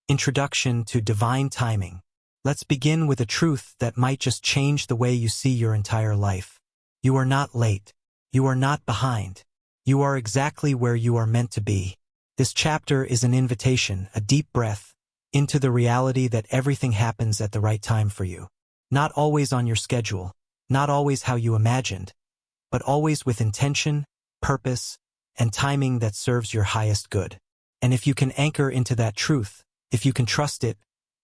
Introduction to Divine Timing. Let's begin with a truth that might just change the way you see your entire life. You are not late. You are not behind. You are exactly where you are meant to be. This chapter is an invitation, a deep breath, into the reality that everything happens at the right time for you. Not always on your schedule, not always how you imagined, but always with intention, purpose, and timing that serves your highest good. And if you can anchor into that truth, if you can trust it,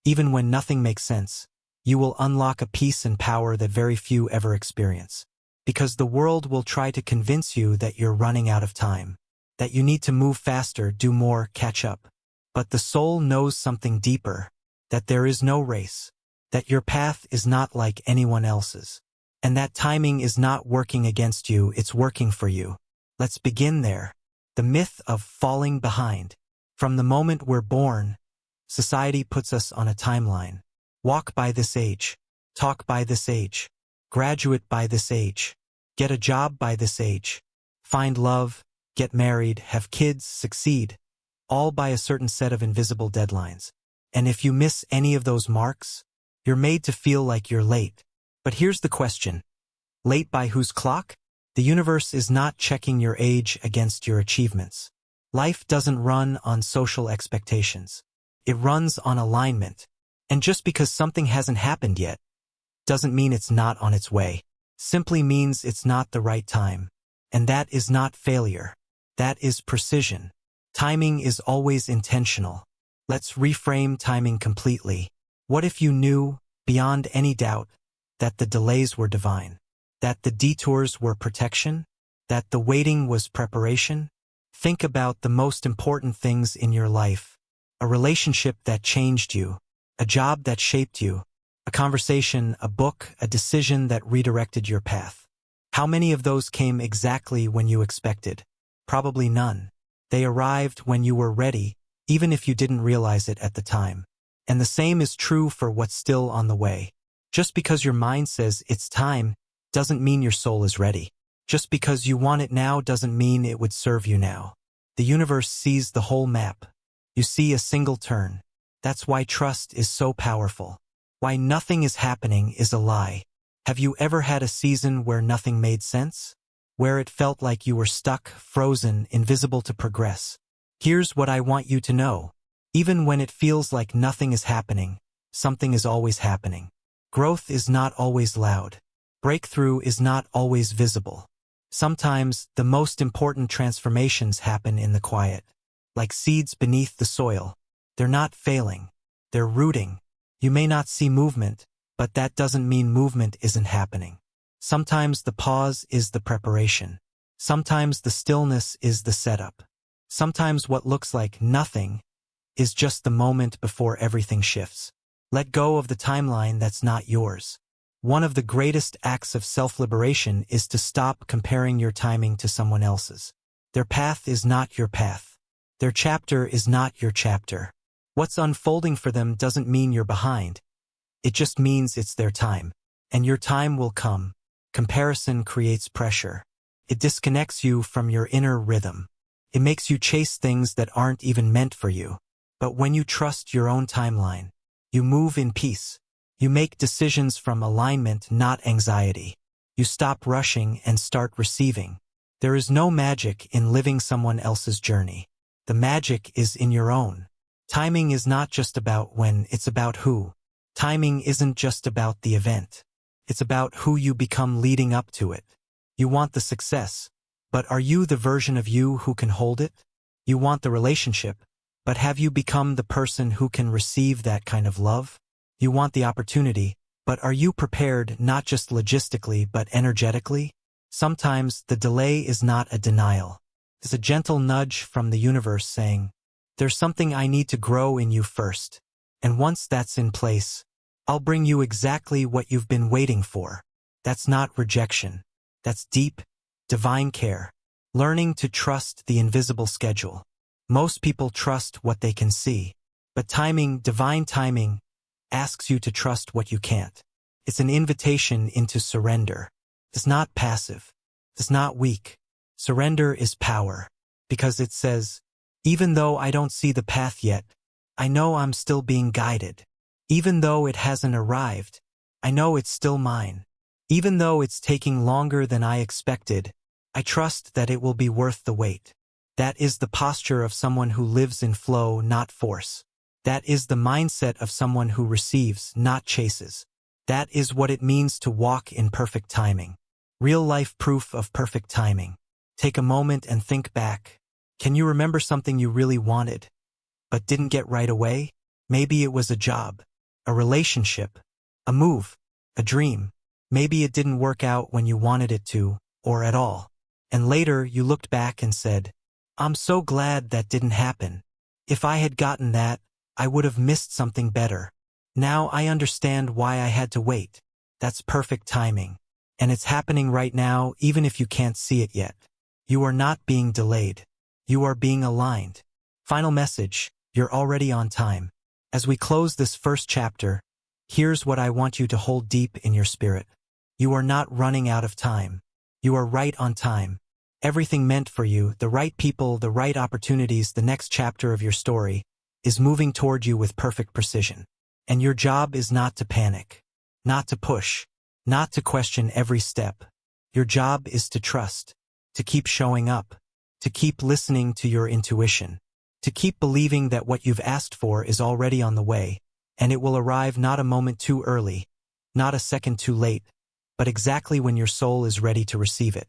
even when nothing makes sense, you will unlock a peace and power that very few ever experience. Because the world will try to convince you that you're running out of time, that you need to move faster, do more, catch up. But the soul knows something deeper, that there is no race, that your path is not like anyone else's, and that timing is not working against you, it's working for you. Let's begin there. The myth of falling behind. From the moment we're born, society puts us on a timeline. Walk by this age, talk by this age, graduate by this age, get a job by this age, find love, get married, have kids, succeed, all by a certain set of invisible deadlines. And if you miss any of those marks, you're made to feel like you're late. But here's the question. Late by whose clock? The universe is not checking your age against your achievements. Life doesn't run on social expectations. It runs on alignment. And just because something hasn't happened yet, doesn't mean it's not on its way. Simply means it's not the right time. And that is not failure. That is precision. Timing is always intentional. Let's reframe timing completely. What if you knew, beyond any doubt, that the delays were divine? That the detours were protection? That the waiting was preparation? Think about the most important things in your life. A relationship that changed you, a job that shaped you, a conversation, a book, a decision that redirected your path. How many of those came exactly when you expected? Probably none. They arrived when you were ready, even if you didn't realize it at the time. And the same is true for what's still on the way. Just because your mind says it's time, doesn't mean your soul is ready. Just because you want it now doesn't mean it would serve you now. The universe sees the whole map. You see a single turn. That's why trust is so powerful. Why nothing is happening is a lie. Have you ever had a season where nothing made sense? Where it felt like you were stuck, frozen, invisible to progress? Here's what I want you to know. Even when it feels like nothing is happening, something is always happening. Growth is not always loud. Breakthrough is not always visible. Sometimes, the most important transformations happen in the quiet. Like seeds beneath the soil. They're not failing. They're rooting. You may not see movement, but that doesn't mean movement isn't happening. Sometimes the pause is the preparation. Sometimes the stillness is the setup. Sometimes what looks like nothing is just the moment before everything shifts. Let go of the timeline that's not yours. One of the greatest acts of self-liberation is to stop comparing your timing to someone else's. Their path is not your path. Their chapter is not your chapter. What's unfolding for them doesn't mean you're behind. It just means it's their time. And your time will come. Comparison creates pressure. It disconnects you from your inner rhythm. It makes you chase things that aren't even meant for you. But when you trust your own timeline, you move in peace. You make decisions from alignment, not anxiety. You stop rushing and start receiving. There is no magic in living someone else's journey. The magic is in your own. Timing is not just about when, it's about who. Timing isn't just about the event. It's about who you become leading up to it. You want the success, but are you the version of you who can hold it? You want the relationship, but have you become the person who can receive that kind of love? You want the opportunity, but are you prepared not just logistically but energetically? Sometimes the delay is not a denial. It's a gentle nudge from the universe saying, there's something I need to grow in you first. And once that's in place, I'll bring you exactly what you've been waiting for. That's not rejection. That's deep, divine care. Learning to trust the invisible schedule. Most people trust what they can see. But timing, divine timing, asks you to trust what you can't. It's an invitation into surrender. It's not passive. It's not weak. Surrender is power, because it says, even though I don't see the path yet, I know I'm still being guided. Even though it hasn't arrived, I know it's still mine. Even though it's taking longer than I expected, I trust that it will be worth the wait. That is the posture of someone who lives in flow, not force. That is the mindset of someone who receives, not chases. That is what it means to walk in perfect timing. Real-life proof of perfect timing. Take a moment and think back. Can you remember something you really wanted, but didn't get right away? Maybe it was a job, a relationship, a move, a dream. Maybe it didn't work out when you wanted it to, or at all. And later you looked back and said, I'm so glad that didn't happen. If I had gotten that, I would have missed something better. Now I understand why I had to wait. That's perfect timing. And it's happening right now, even if you can't see it yet. You are not being delayed. You are being aligned. Final message, you're already on time. As we close this first chapter, here's what I want you to hold deep in your spirit. You are not running out of time. You are right on time. Everything meant for you, the right people, the right opportunities, the next chapter of your story, is moving toward you with perfect precision. And your job is not to panic, not to push, not to question every step. Your job is to trust, to keep showing up, to keep listening to your intuition, to keep believing that what you've asked for is already on the way, and it will arrive not a moment too early, not a second too late, but exactly when your soul is ready to receive it.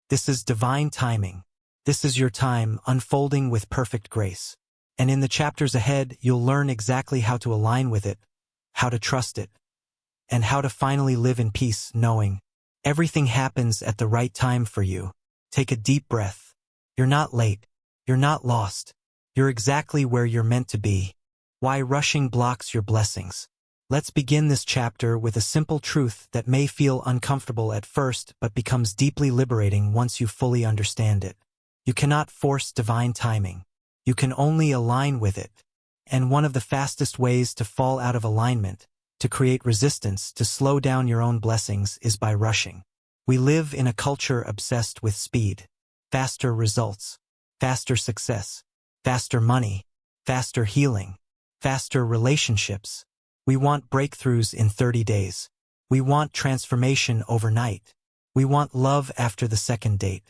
This is divine timing. This is your time unfolding with perfect grace. And in the chapters ahead, you'll learn exactly how to align with it, how to trust it, and how to finally live in peace knowing everything happens at the right time for you. Take a deep breath. You're not late. You're not lost. You're exactly where you're meant to be. Why rushing blocks your blessings? Let's begin this chapter with a simple truth that may feel uncomfortable at first but becomes deeply liberating once you fully understand it. You cannot force divine timing. You can only align with it. And one of the fastest ways to fall out of alignment, to create resistance, to slow down your own blessings is by rushing. We live in a culture obsessed with speed. Faster results, faster success, faster money, faster healing, faster relationships. We want breakthroughs in 30 days. We want transformation overnight. We want love after the second date.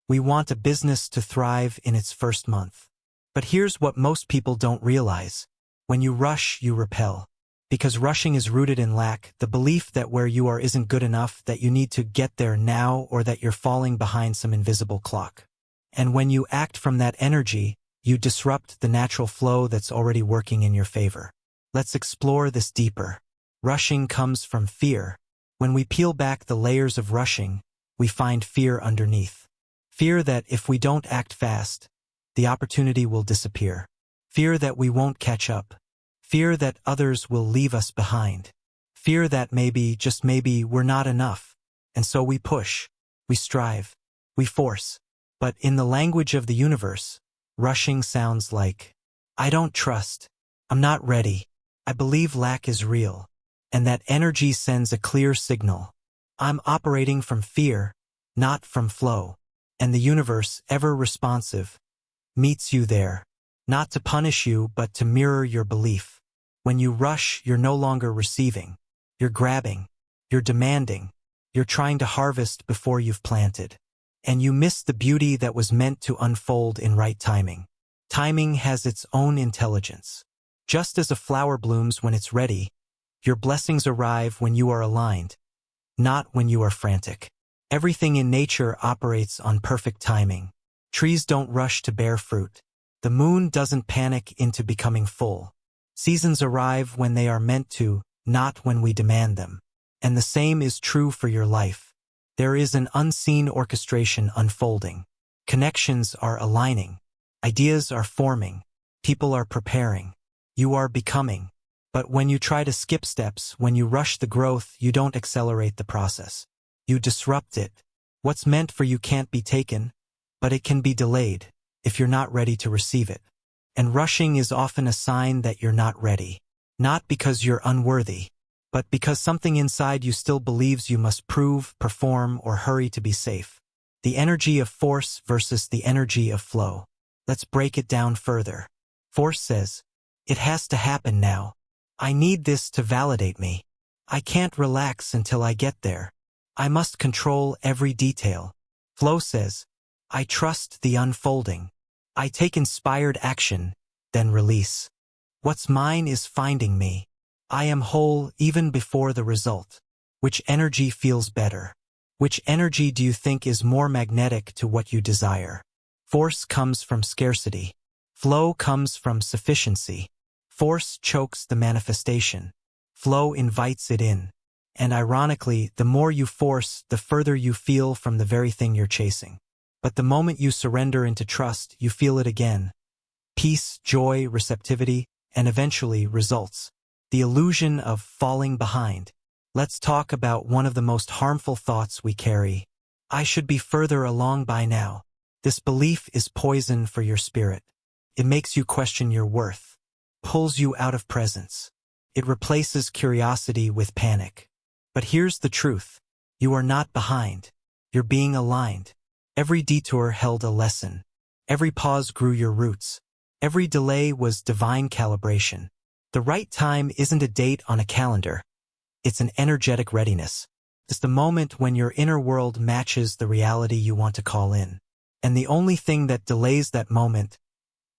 We want a business to thrive in its first month. But here's what most people don't realize. When you rush, you repel. Because rushing is rooted in lack, the belief that where you are isn't good enough, that you need to get there now, or that you're falling behind some invisible clock. And when you act from that energy, you disrupt the natural flow that's already working in your favor. Let's explore this deeper. Rushing comes from fear. When we peel back the layers of rushing, we find fear underneath. Fear that if we don't act fast, the opportunity will disappear. Fear that we won't catch up. Fear that others will leave us behind. Fear that maybe, just maybe, we're not enough. And so we push, we strive, we force. But in the language of the universe, rushing sounds like, I don't trust, I'm not ready, I believe lack is real. And that energy sends a clear signal. I'm operating from fear, not from flow. And the universe, ever responsive, meets you there. Not to punish you, but to mirror your belief. When you rush, you're no longer receiving. You're grabbing. You're demanding. You're trying to harvest before you've planted. And you miss the beauty that was meant to unfold in right timing. Timing has its own intelligence. Just as a flower blooms when it's ready, your blessings arrive when you are aligned, not when you are frantic. Everything in nature operates on perfect timing. Trees don't rush to bear fruit. The moon doesn't panic into becoming full. Seasons arrive when they are meant to, not when we demand them. And the same is true for your life. There is an unseen orchestration unfolding. Connections are aligning. Ideas are forming. People are preparing. You are becoming. But when you try to skip steps, when you rush the growth, you don't accelerate the process. You disrupt it. What's meant for you can't be taken, but it can be delayed if you're not ready to receive it. And rushing is often a sign that you're not ready. Not because you're unworthy, but because something inside you still believes you must prove, perform, or hurry to be safe. The energy of force versus the energy of flow. Let's break it down further. Force says, It has to happen now. I need this to validate me. I can't relax until I get there. I must control every detail. Flow says, I trust the unfolding. I take inspired action, then release. What's mine is finding me. I am whole even before the result. Which energy feels better? Which energy do you think is more magnetic to what you desire? Force comes from scarcity. Flow comes from sufficiency. Force chokes the manifestation. Flow invites it in. And ironically, the more you force, the further you feel from the very thing you're chasing. But the moment you surrender into trust, you feel it again. Peace, joy, receptivity, and eventually results. The illusion of falling behind. Let's talk about one of the most harmful thoughts we carry. I should be further along by now. This belief is poison for your spirit. It makes you question your worth. Pulls you out of presence. It replaces curiosity with panic. But here's the truth. You are not behind. You're being aligned. Every detour held a lesson. Every pause grew your roots. Every delay was divine calibration. The right time isn't a date on a calendar. It's an energetic readiness. It's the moment when your inner world matches the reality you want to call in. And the only thing that delays that moment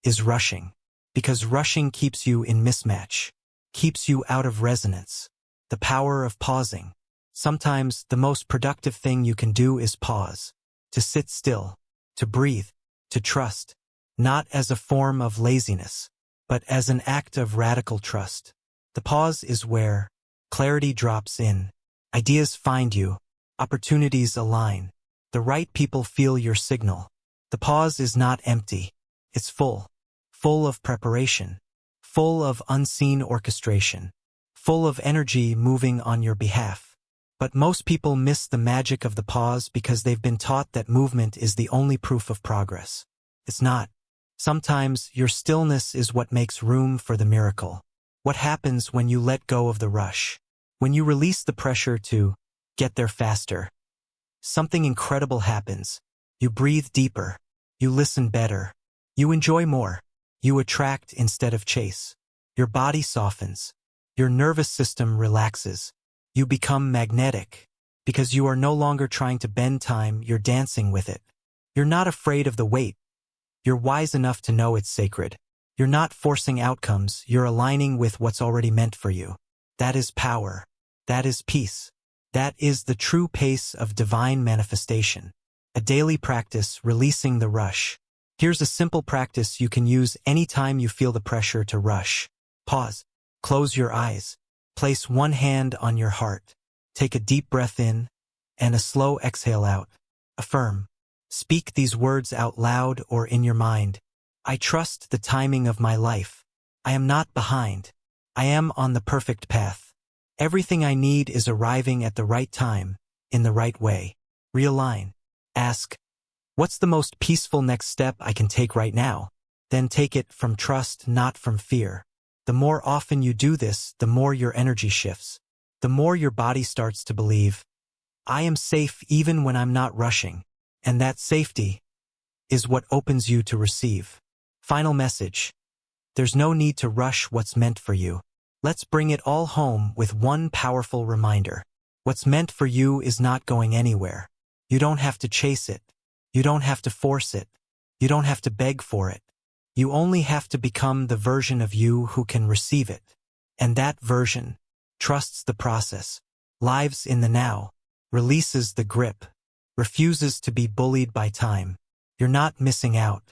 is rushing. Because rushing keeps you in mismatch. Keeps you out of resonance. The power of pausing. Sometimes the most productive thing you can do is pause. To sit still. To breathe. To trust. Not as a form of laziness, but as an act of radical trust. The pause is where clarity drops in. Ideas find you. Opportunities align. The right people feel your signal. The pause is not empty. It's full. Full of preparation. Full of unseen orchestration. Full of energy moving on your behalf. But most people miss the magic of the pause because they've been taught that movement is the only proof of progress. It's not. Sometimes your stillness is what makes room for the miracle. What happens when you let go of the rush? When you release the pressure to get there faster? Something incredible happens. You breathe deeper. You listen better. You enjoy more. You attract instead of chase. Your body softens. Your nervous system relaxes. You become magnetic. Because you are no longer trying to bend time, you're dancing with it. You're not afraid of the weight. You're wise enough to know it's sacred. You're not forcing outcomes, you're aligning with what's already meant for you. That is power. That is peace. That is the true pace of divine manifestation. A daily practice, releasing the rush. Here's a simple practice you can use anytime you feel the pressure to rush. Pause. Close your eyes. Place one hand on your heart. Take a deep breath in and a slow exhale out. Affirm. Speak these words out loud or in your mind. I trust the timing of my life. I am not behind. I am on the perfect path. Everything I need is arriving at the right time, in the right way. Realign. Ask, what's the most peaceful next step I can take right now? Then take it from trust, not from fear. The more often you do this, the more your energy shifts. The more your body starts to believe, I am safe even when I'm not rushing. And that safety is what opens you to receive. Final message. There's no need to rush what's meant for you. Let's bring it all home with one powerful reminder. What's meant for you is not going anywhere. You don't have to chase it. You don't have to force it. You don't have to beg for it. You only have to become the version of you who can receive it. And that version trusts the process, lives in the now, releases the grip, refuses to be bullied by time. You're not missing out.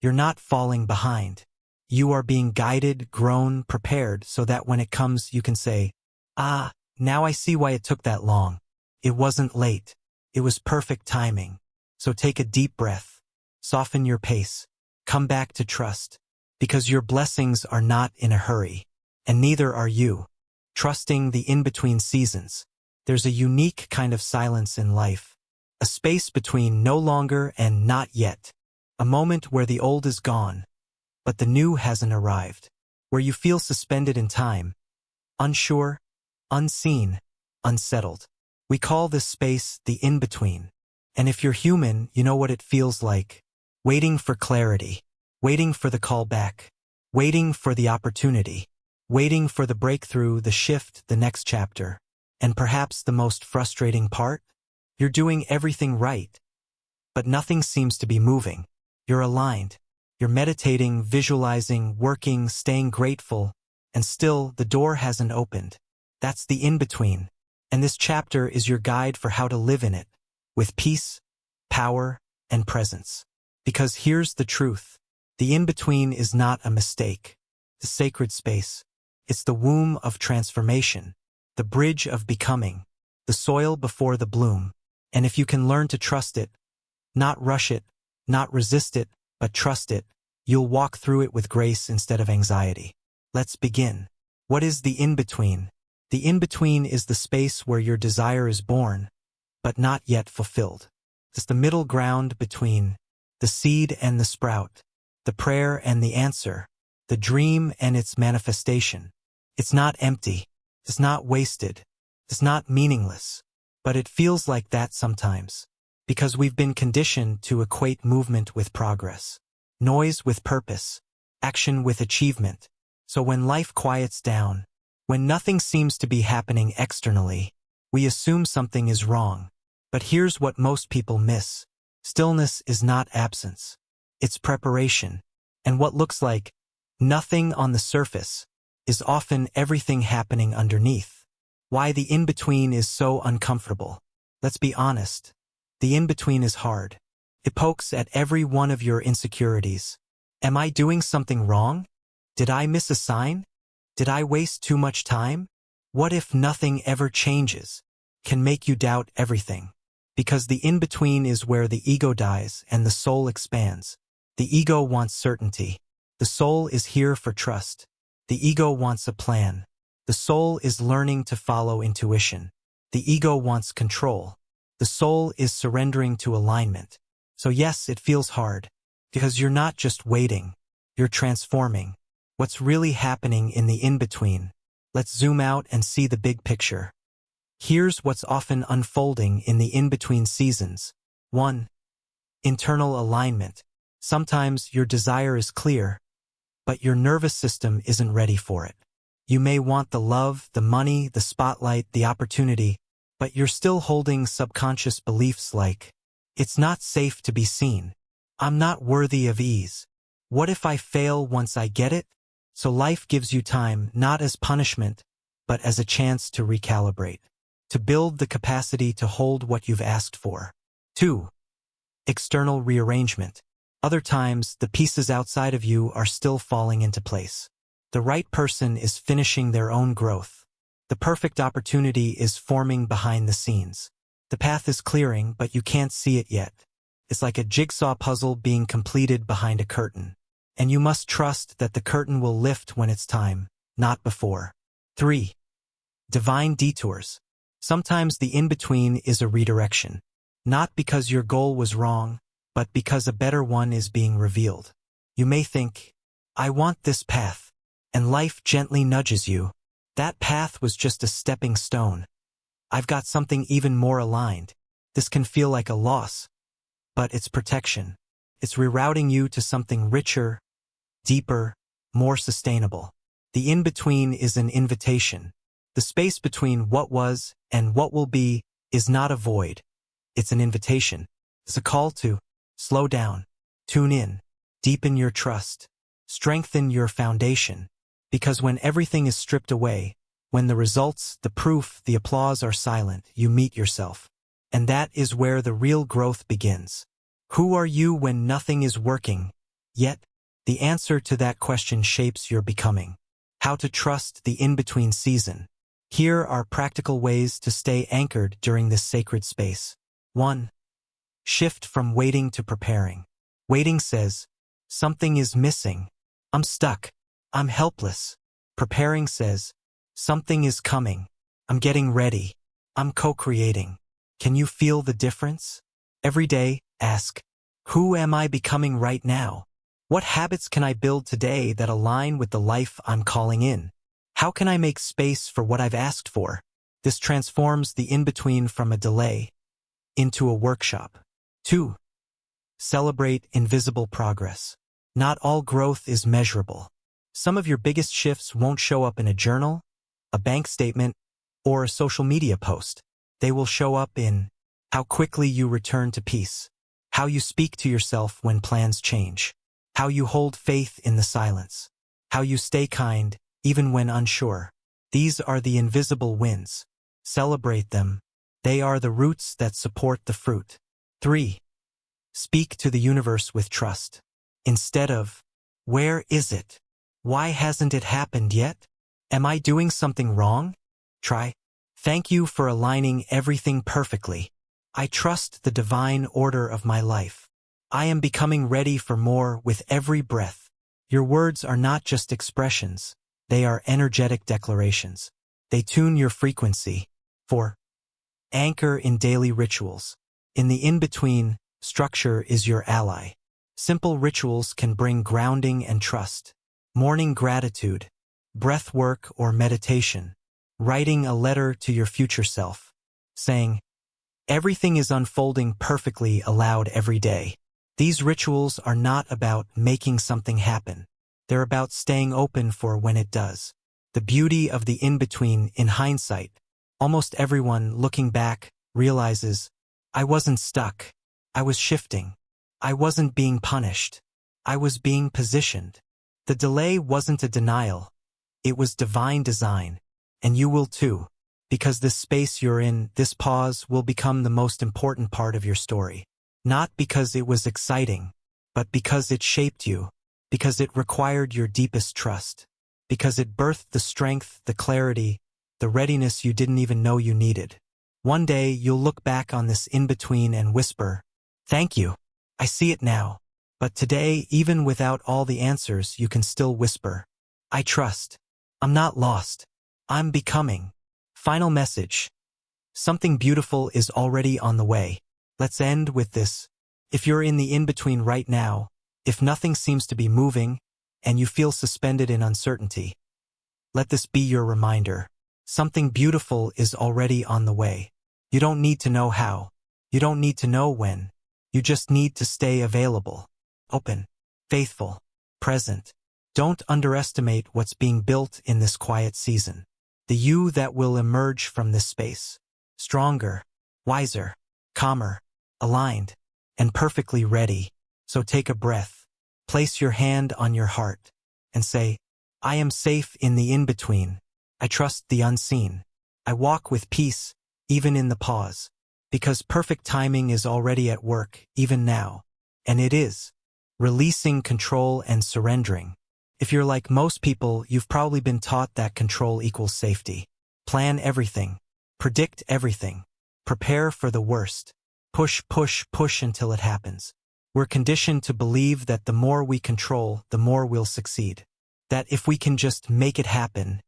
You're not falling behind. You are being guided, grown, prepared so that when it comes you can say, ah, now I see why it took that long. It wasn't late. It was perfect timing. So take a deep breath. Soften your pace. Come back to trust. Because your blessings are not in a hurry. And neither are you. Trusting the in-between seasons. There's a unique kind of silence in life. A space between no longer and not yet. A moment where the old is gone, but the new hasn't arrived. Where you feel suspended in time. Unsure, unseen, unsettled. We call this space the in-between. And if you're human, you know what it feels like. Waiting for clarity. Waiting for the call back. waiting for the opportunity, waiting for the breakthrough, the shift, the next chapter. And perhaps the most frustrating part? You're doing everything right, but nothing seems to be moving. You're aligned. You're meditating, visualizing, working, staying grateful, and still the door hasn't opened. That's the in-between. And this chapter is your guide for how to live in it, with peace, power, and presence. Because here's the truth. The in-between is not a mistake. The sacred space. It's the womb of transformation, the bridge of becoming, the soil before the bloom. And if you can learn to trust it, not rush it, not resist it, but trust it, you'll walk through it with grace instead of anxiety. Let's begin. What is the in-between? The in-between is the space where your desire is born, but not yet fulfilled. It's the middle ground between the seed and the sprout, the prayer and the answer, the dream and its manifestation. It's not empty. It's not wasted. It's not meaningless. But it feels like that sometimes, because we've been conditioned to equate movement with progress, noise with purpose, action with achievement. So when life quiets down, when nothing seems to be happening externally, we assume something is wrong. But here's what most people miss. Stillness is not absence. It's preparation. And what looks like nothing on the surface is often everything happening underneath. Why the in-between is so uncomfortable. Let's be honest. The in-between is hard. It pokes at every one of your insecurities. Am I doing something wrong? Did I miss a sign? Did I waste too much time? What if nothing ever changes? Can make you doubt everything. Because the in-between is where the ego dies and the soul expands. The ego wants certainty. The soul is here for trust. The ego wants a plan. The soul is learning to follow intuition. The ego wants control. The soul is surrendering to alignment. So yes, it feels hard, because you're not just waiting, you're transforming. What's really happening in the in-between? Let's zoom out and see the big picture. Here's what's often unfolding in the in-between seasons. 1. Internal alignment. Sometimes your desire is clear, but your nervous system isn't ready for it. You may want the love, the money, the spotlight, the opportunity, but you're still holding subconscious beliefs like, it's not safe to be seen. I'm not worthy of ease. What if I fail once I get it? So life gives you time not as punishment, but as a chance to recalibrate, to build the capacity to hold what you've asked for. 2. External rearrangement. Other times, the pieces outside of you are still falling into place. The right person is finishing their own growth. The perfect opportunity is forming behind the scenes. The path is clearing, but you can't see it yet. It's like a jigsaw puzzle being completed behind a curtain. And you must trust that the curtain will lift when it's time, not before. 3. Divine detours. Sometimes the in-between is a redirection. Not because your goal was wrong, but because a better one is being revealed. You may think, I want this path, and life gently nudges you. That path was just a stepping stone. I've got something even more aligned. This can feel like a loss, but it's protection. It's rerouting you to something richer, deeper, more sustainable. The in-between is an invitation. The space between what was and what will be is not a void. It's an invitation. It's a call to slow down, tune in, deepen your trust, strengthen your foundation. Because when everything is stripped away, when the results, the proof, the applause are silent, you meet yourself. And that is where the real growth begins. Who are you when nothing is working? Yet, the answer to that question shapes your becoming. How to trust the in-between season. Here are practical ways to stay anchored during this sacred space. 1. Shift from waiting to preparing. Waiting says, something is missing. I'm stuck. I'm helpless. Preparing says, something is coming. I'm getting ready. I'm co-creating. Can you feel the difference? Every day, ask, who am I becoming right now? What habits can I build today that align with the life I'm calling in? How can I make space for what I've asked for? This transforms the in-between from a delay into a workshop. 2. Celebrate invisible progress. Not all growth is measurable. Some of your biggest shifts won't show up in a journal, a bank statement, or a social media post. They will show up in how quickly you return to peace, how you speak to yourself when plans change, how you hold faith in the silence, how you stay kind even when unsure. These are the invisible wins. Celebrate them. They are the roots that support the fruit. 3. Speak to the universe with trust. Instead of, "Where is it? Why hasn't it happened yet? Am I doing something wrong?" Try, "Thank you for aligning everything perfectly. I trust the divine order of my life. I am becoming ready for more with every breath." Your words are not just expressions. They are energetic declarations. They tune your frequency. 4. Anchor in daily rituals. In the in-between, structure is your ally. Simple rituals can bring grounding and trust. Morning gratitude, breath work or meditation, writing a letter to your future self, saying, "Everything is unfolding perfectly" aloud every day. These rituals are not about making something happen. They're about staying open for when it does. The beauty of the in-between, in hindsight, almost everyone looking back realizes, I wasn't stuck. I was shifting. I wasn't being punished. I was being positioned. The delay wasn't a denial. It was divine design. And you will too, because this space you're in, this pause, will become the most important part of your story. Not because it was exciting, but because it shaped you, because it required your deepest trust, because it birthed the strength, the clarity, the readiness you didn't even know you needed. One day you'll look back on this in-between and whisper, "Thank you. I see it now." But today, even without all the answers, you can still whisper, "I trust. I'm not lost. I'm becoming." Final message. Something beautiful is already on the way. Let's end with this. If you're in the in-between right now, if nothing seems to be moving, and you feel suspended in uncertainty, let this be your reminder. Something beautiful is already on the way. You don't need to know how. You don't need to know when. You just need to stay available, open, faithful, present. Don't underestimate what's being built in this quiet season. The you that will emerge from this space. Stronger, wiser, calmer, aligned, and perfectly ready. So take a breath. Place your hand on your heart and say, "I am safe in the in-between. I trust the unseen. I walk with peace, even in the pause." Because perfect timing is already at work, even now. And it is. Releasing control and surrendering. If you're like most people, you've probably been taught that control equals safety. Plan everything. Predict everything. Prepare for the worst. Push, push, push until it happens. We're conditioned to believe that the more we control, the more we'll succeed. That if we can just make it happen,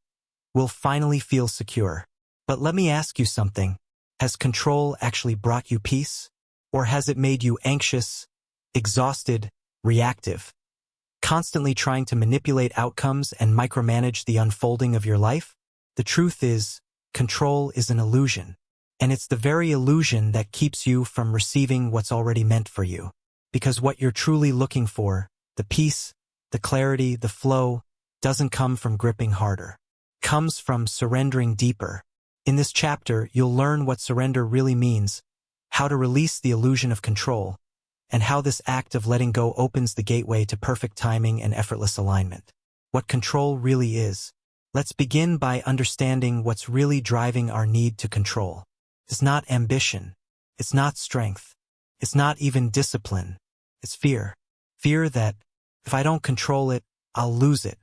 we'll finally feel secure. But let me ask you something. Has control actually brought you peace? Or has it made you anxious, exhausted, reactive? Constantly trying to manipulate outcomes and micromanage the unfolding of your life? The truth is, control is an illusion. And it's the very illusion that keeps you from receiving what's already meant for you. Because what you're truly looking for, the peace, the clarity, the flow, doesn't come from gripping harder. It comes from surrendering deeper. In this chapter, you'll learn what surrender really means, how to release the illusion of control, and how this act of letting go opens the gateway to perfect timing and effortless alignment. What control really is. Let's begin by understanding what's really driving our need to control. It's not ambition. It's not strength. It's not even discipline. It's fear. Fear that, if I don't control it, I'll lose it.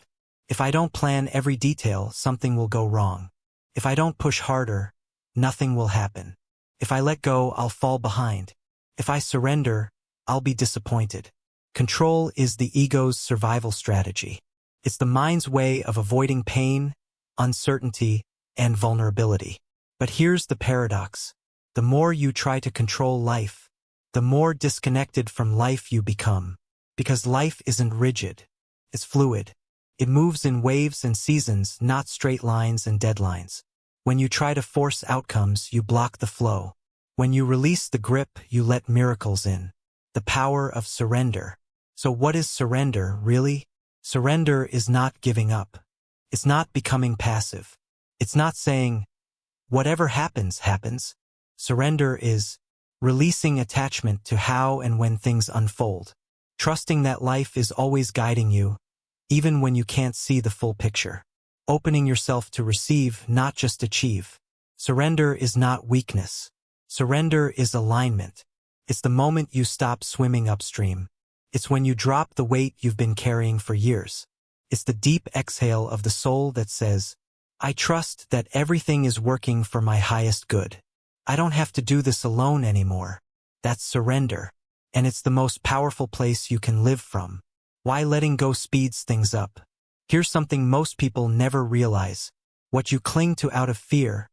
If I don't plan every detail, something will go wrong. If I don't push harder, nothing will happen. If I let go, I'll fall behind. If I surrender, I'll be disappointed. Control is the ego's survival strategy. It's the mind's way of avoiding pain, uncertainty, and vulnerability. But here's the paradox. The more you try to control life, the more disconnected from life you become. Because life isn't rigid. It's fluid. It moves in waves and seasons, not straight lines and deadlines. When you try to force outcomes, you block the flow. When you release the grip, you let miracles in. The power of surrender. So what is surrender, really? Surrender is not giving up. It's not becoming passive. It's not saying, whatever happens, happens. Surrender is releasing attachment to how and when things unfold, trusting that life is always guiding you, even when you can't see the full picture. Opening yourself to receive, not just achieve. Surrender is not weakness. Surrender is alignment. It's the moment you stop swimming upstream. It's when you drop the weight you've been carrying for years. It's the deep exhale of the soul that says, I trust that everything is working for my highest good. I don't have to do this alone anymore. That's surrender. And it's the most powerful place you can live from. Why letting go speeds things up. Here's something most people never realize. What you cling to out of fear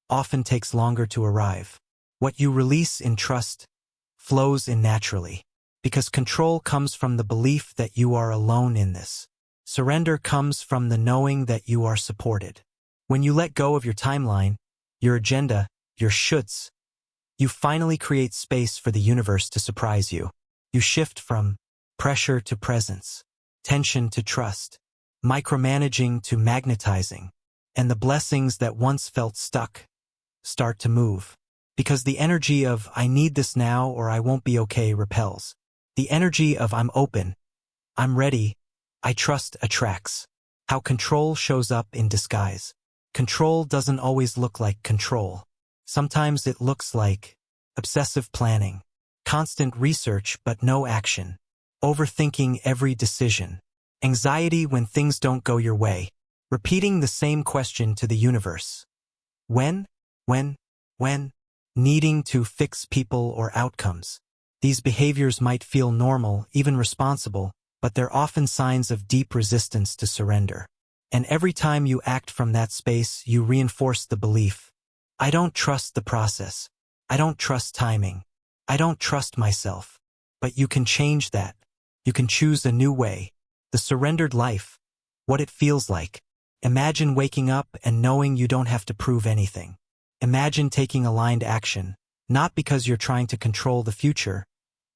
often takes longer to arrive. What you release in trust flows in naturally. Because control comes from the belief that you are alone in this. Surrender comes from the knowing that you are supported. When you let go of your timeline, your agenda, your shoulds, you finally create space for the universe to surprise you. You shift from pressure to presence, tension to trust, micromanaging to magnetizing, and the blessings that once felt stuck start to move. Because the energy of I need this now or I won't be okay repels. The energy of I'm open, I'm ready, I trust attracts. How control shows up in disguise. Control doesn't always look like control. Sometimes it looks like obsessive planning, constant research but no action, overthinking every decision, anxiety when things don't go your way, repeating the same question to the universe. When, needing to fix people or outcomes. These behaviors might feel normal, even responsible, but they're often signs of deep resistance to surrender. And every time you act from that space, you reinforce the belief, I don't trust the process. I don't trust timing. I don't trust myself. But you can change that. You can choose a new way. The surrendered life. What it feels like. Imagine waking up and knowing you don't have to prove anything. Imagine taking aligned action, not because you're trying to control the future,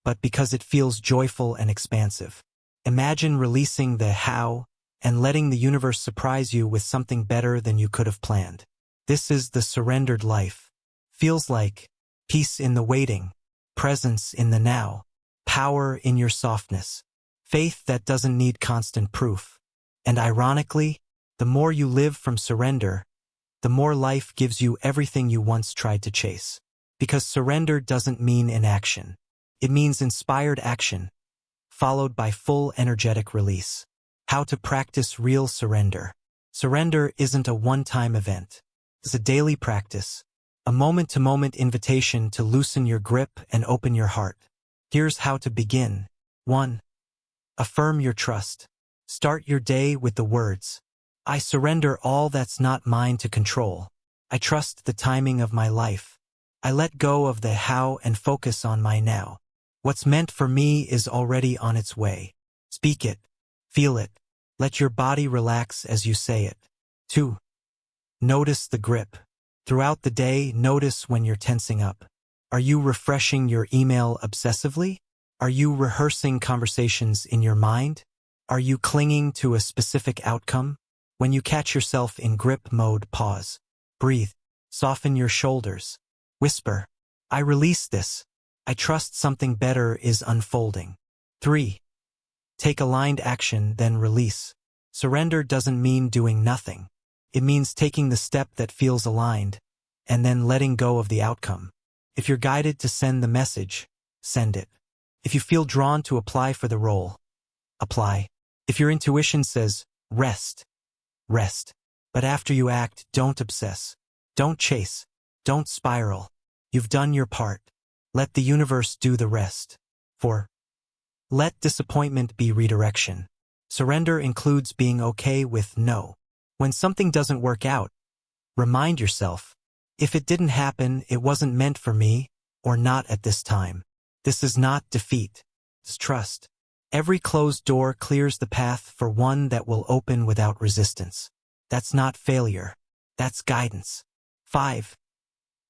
but because it feels joyful and expansive. Imagine releasing the how and letting the universe surprise you with something better than you could have planned. This is the surrendered life. Feels like peace in the waiting, presence in the now, power in your softness, faith that doesn't need constant proof. And ironically, the more you live from surrender, the more life gives you everything you once tried to chase. Because surrender doesn't mean inaction. It means inspired action, followed by full energetic release. How to practice real surrender. Surrender isn't a one-time event. It's a daily practice, a moment-to-moment invitation to loosen your grip and open your heart. Here's how to begin. 1. Affirm your trust. Start your day with the words, I surrender all that's not mine to control. I trust the timing of my life. I let go of the how and focus on my now. What's meant for me is already on its way. Speak it. Feel it. Let your body relax as you say it. 2. Notice the grip. Throughout the day, notice when you're tensing up. Are you refreshing your email obsessively? Are you rehearsing conversations in your mind? Are you clinging to a specific outcome? When you catch yourself in grip mode, pause. Breathe. Soften your shoulders. Whisper, I release this. I trust something better is unfolding. 3. Take aligned action, then release. Surrender doesn't mean doing nothing. It means taking the step that feels aligned, and then letting go of the outcome. If you're guided to send the message, send it. If you feel drawn to apply for the role, apply. If your intuition says, rest, rest. But after you act, don't obsess. Don't chase. Don't spiral. You've done your part. Let the universe do the rest. 4. Let disappointment be redirection. Surrender includes being okay with no. When something doesn't work out, remind yourself, if it didn't happen, it wasn't meant for me, or not at this time. This is not defeat. It's trust. Every closed door clears the path for one that will open without resistance. That's not failure. That's guidance. 5.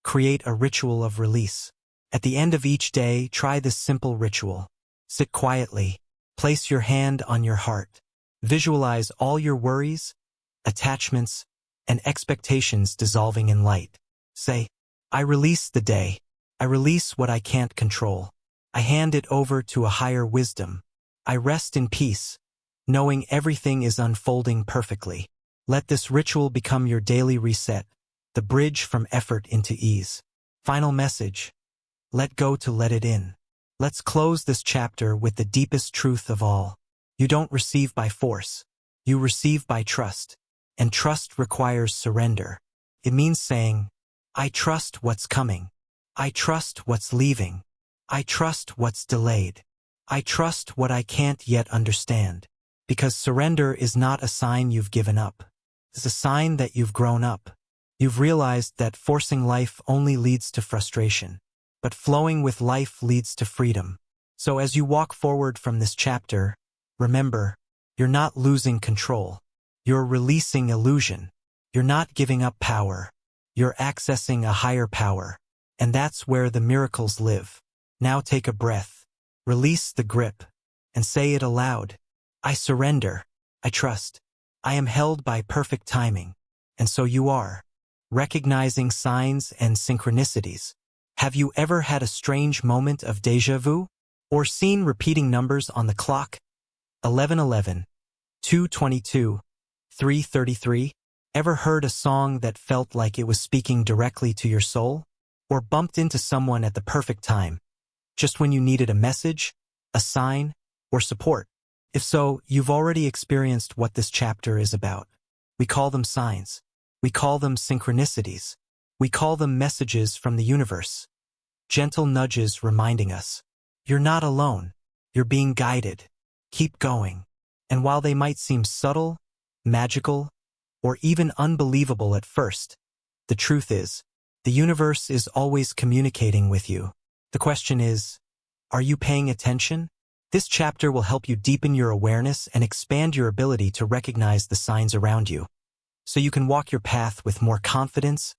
Create a ritual of release. At the end of each day, try this simple ritual. Sit quietly. Place your hand on your heart. Visualize all your worries, attachments, and expectations dissolving in light. Say, I release the day. I release what I can't control. I hand it over to a higher wisdom. I rest in peace, knowing everything is unfolding perfectly. Let this ritual become your daily reset, the bridge from effort into ease. Final message. Let go to let it in. Let's close this chapter with the deepest truth of all. You don't receive by force. You receive by trust. And trust requires surrender. It means saying, I trust what's coming. I trust what's leaving. I trust what's delayed. I trust what I can't yet understand. Because surrender is not a sign you've given up. It's a sign that you've grown up. You've realized that forcing life only leads to frustration. But flowing with life leads to freedom. So as you walk forward from this chapter, remember, you're not losing control. You're releasing illusion. You're not giving up power. You're accessing a higher power. And that's where the miracles live. Now take a breath. Release the grip. And say it aloud. I surrender. I trust. I am held by perfect timing. And so you are. Recognizing signs and synchronicities. Have you ever had a strange moment of déjà vu? Or seen repeating numbers on the clock? 11:11, 2:22, 3:33? Ever heard a song that felt like it was speaking directly to your soul? Or bumped into someone at the perfect time, just when you needed a message, a sign, or support? If so, you've already experienced what this chapter is about. We call them signs. We call them synchronicities. We call them messages from the universe. Gentle nudges reminding us, you're not alone. You're being guided. Keep going. And while they might seem subtle, magical, or even unbelievable at first, the truth is, the universe is always communicating with you. The question is, are you paying attention? This chapter will help you deepen your awareness and expand your ability to recognize the signs around you, so you can walk your path with more confidence,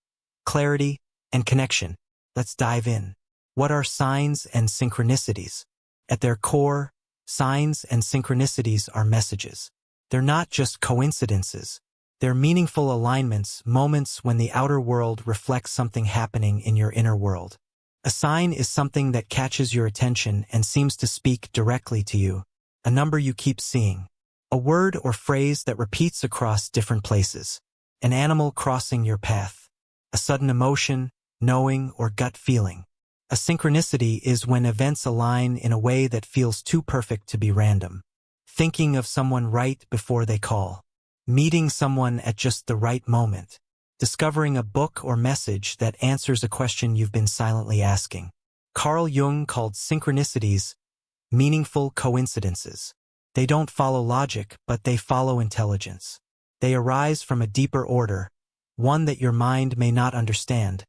clarity, and connection. Let's dive in. What are signs and synchronicities? At their core, signs and synchronicities are messages. They're not just coincidences. They're meaningful alignments, moments when the outer world reflects something happening in your inner world. A sign is something that catches your attention and seems to speak directly to you. A number you keep seeing. A word or phrase that repeats across different places. An animal crossing your path. A sudden emotion, knowing, or gut feeling. A synchronicity is when events align in a way that feels too perfect to be random. Thinking of someone right before they call. Meeting someone at just the right moment. Discovering a book or message that answers a question you've been silently asking. Carl Jung called synchronicities meaningful coincidences. They don't follow logic, but they follow intelligence. They arise from a deeper order, one that your mind may not understand,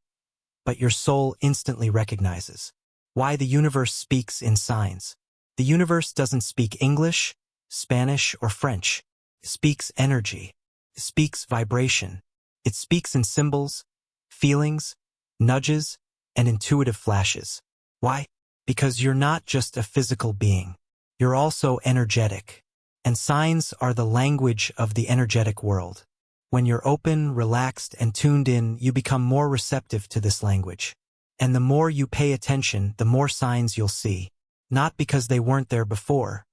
but your soul instantly recognizes. Why the universe speaks in signs. The universe doesn't speak English, Spanish, or French. It speaks energy. It speaks vibration. It speaks in symbols, feelings, nudges, and intuitive flashes. Why? Because you're not just a physical being. You're also energetic. And signs are the language of the energetic world. When you're open, relaxed, and tuned in, you become more receptive to this language. And the more you pay attention, the more signs you'll see. Not because they weren't there before,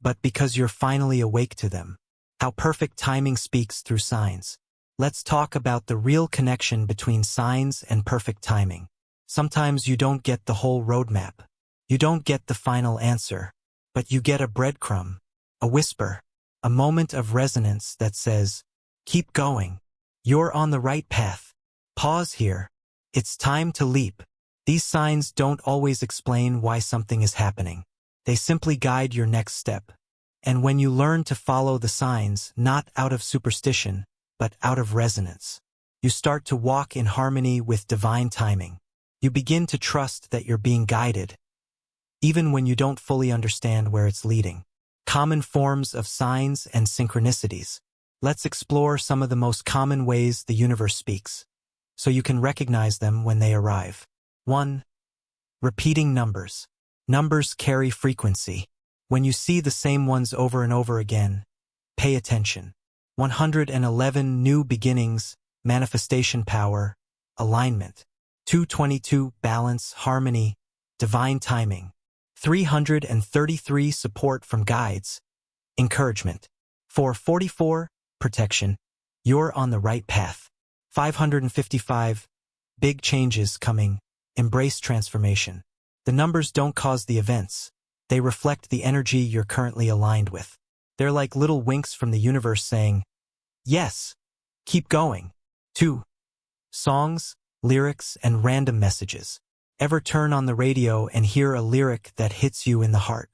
but because you're finally awake to them. How perfect timing speaks through signs. Let's talk about the real connection between signs and perfect timing. Sometimes you don't get the whole roadmap. You don't get the final answer, but you get a breadcrumb, a whisper, a moment of resonance that says, keep going. You're on the right path. Pause here. It's time to leap. These signs don't always explain why something is happening. They simply guide your next step. And when you learn to follow the signs, not out of superstition, but out of resonance, you start to walk in harmony with divine timing. You begin to trust that you're being guided, even when you don't fully understand where it's leading. Common forms of signs and synchronicities. Let's explore some of the most common ways the universe speaks, so you can recognize them when they arrive. 1. Repeating numbers. Numbers carry frequency. When you see the same ones over and over again, pay attention. 111 new beginnings, manifestation power, alignment. 222 balance, harmony, divine timing. 333 support from guides, encouragement. 444 protection, you're on the right path. 555 big changes coming, embrace transformation. The numbers don't cause the events. They reflect the energy you're currently aligned with. They're like little winks from the universe saying, yes, keep going. 2. Songs, lyrics, and random messages. Ever turn on the radio and hear a lyric that hits you in the heart?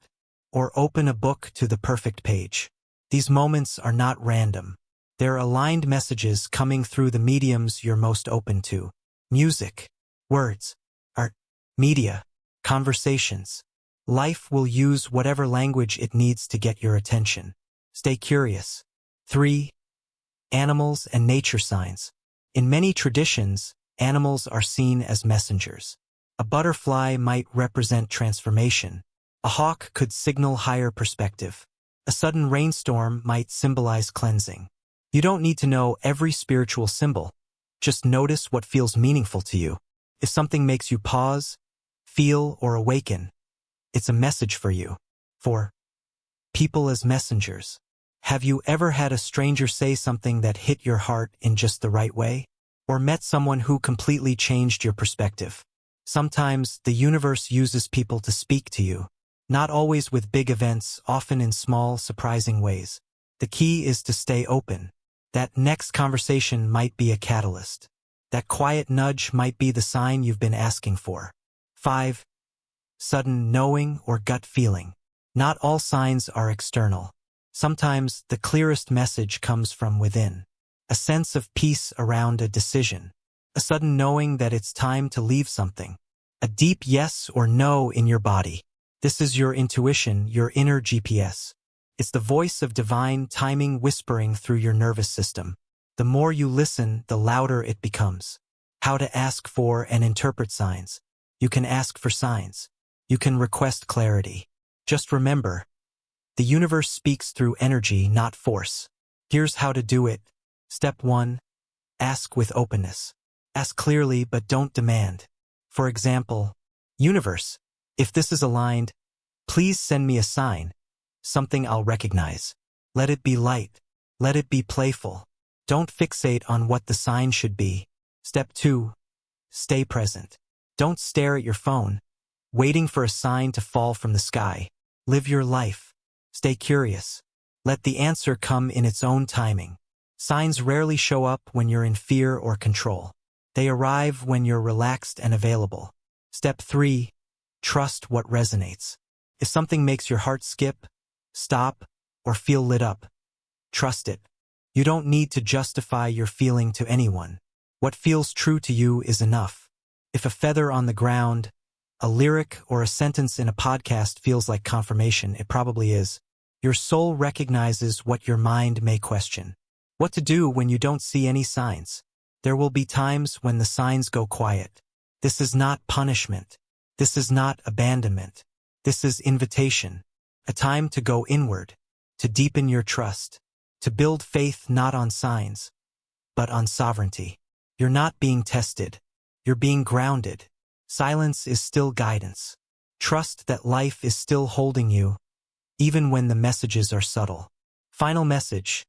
Or open a book to the perfect page? These moments are not random. They're aligned messages coming through the mediums you're most open to. Music, words, art, media, conversations. Life will use whatever language it needs to get your attention. Stay curious. 3. Animals and nature signs. In many traditions, animals are seen as messengers. A butterfly might represent transformation. A hawk could signal higher perspective. A sudden rainstorm might symbolize cleansing. You don't need to know every spiritual symbol. Just notice what feels meaningful to you. If something makes you pause, feel, or awaken, it's a message for you. 4. People as messengers. Have you ever had a stranger say something that hit your heart in just the right way? Or met someone who completely changed your perspective? Sometimes the universe uses people to speak to you. Not always with big events, often in small, surprising ways. The key is to stay open. That next conversation might be a catalyst. That quiet nudge might be the sign you've been asking for. 5. Sudden knowing or gut feeling. Not all signs are external. Sometimes the clearest message comes from within. A sense of peace around a decision. A sudden knowing that it's time to leave something. A deep yes or no in your body. This is your intuition, your inner GPS. It's the voice of divine timing whispering through your nervous system. The more you listen, the louder it becomes. How to ask for and interpret signs. You can ask for signs. You can request clarity. Just remember, the universe speaks through energy, not force. Here's how to do it. Step 1. Ask with openness. Ask clearly, but don't demand. For example, universe, if this is aligned, please send me a sign. Something I'll recognize. Let it be light. Let it be playful. Don't fixate on what the sign should be. Step 2. Stay present. Don't stare at your phone, waiting for a sign to fall from the sky. Live your life. Stay curious. Let the answer come in its own timing. Signs rarely show up when you're in fear or control. They arrive when you're relaxed and available. Step 3. Trust what resonates. If something makes your heart skip, stop, or feel lit up, trust it. You don't need to justify your feeling to anyone. What feels true to you is enough. If a feather on the ground, a lyric, or a sentence in a podcast feels like confirmation, it probably is. Your soul recognizes what your mind may question. What to do when you don't see any signs? There will be times when the signs go quiet. This is not punishment. This is not abandonment. This is invitation. A time to go inward, to deepen your trust, to build faith not on signs, but on sovereignty. You're not being tested. You're being grounded. Silence is still guidance. Trust that life is still holding you, even when the messages are subtle. Final message.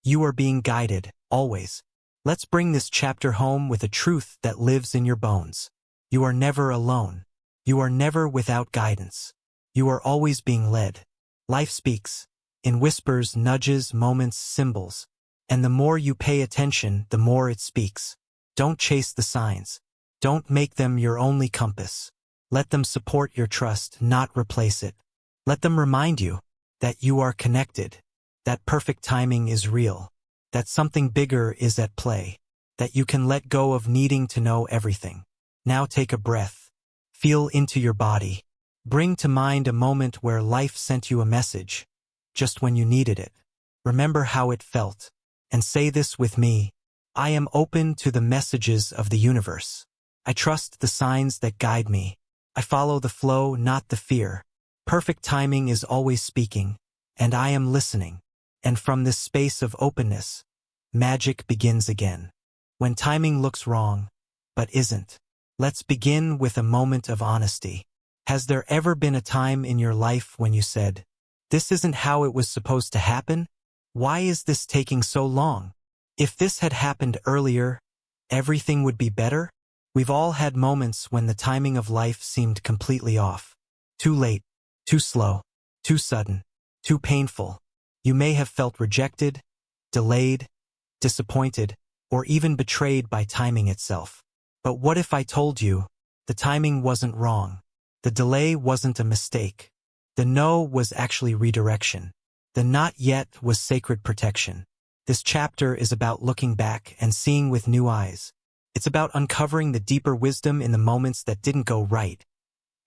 You are being guided, always. Let's bring this chapter home with a truth that lives in your bones. You are never alone. You are never without guidance. You are always being led. Life speaks, in whispers, nudges, moments, symbols. And the more you pay attention, the more it speaks. Don't chase the signs. Don't make them your only compass. Let them support your trust, not replace it. Let them remind you that you are connected, that perfect timing is real, that something bigger is at play, that you can let go of needing to know everything. Now take a breath. Feel into your body. Bring to mind a moment where life sent you a message, just when you needed it. Remember how it felt, and say this with me. I am open to the messages of the universe. I trust the signs that guide me. I follow the flow, not the fear. Perfect timing is always speaking, and I am listening. And from this space of openness, magic begins again. When timing looks wrong, but isn't. Let's begin with a moment of honesty. Has there ever been a time in your life when you said, "This isn't how it was supposed to happen? Why is this taking so long? If this had happened earlier, everything would be better?" We've all had moments when the timing of life seemed completely off. Too late, too slow, too sudden, too painful. You may have felt rejected, delayed, disappointed, or even betrayed by timing itself. But what if I told you, the timing wasn't wrong? The delay wasn't a mistake. The no was actually redirection. The not yet was sacred protection. This chapter is about looking back and seeing with new eyes. It's about uncovering the deeper wisdom in the moments that didn't go right,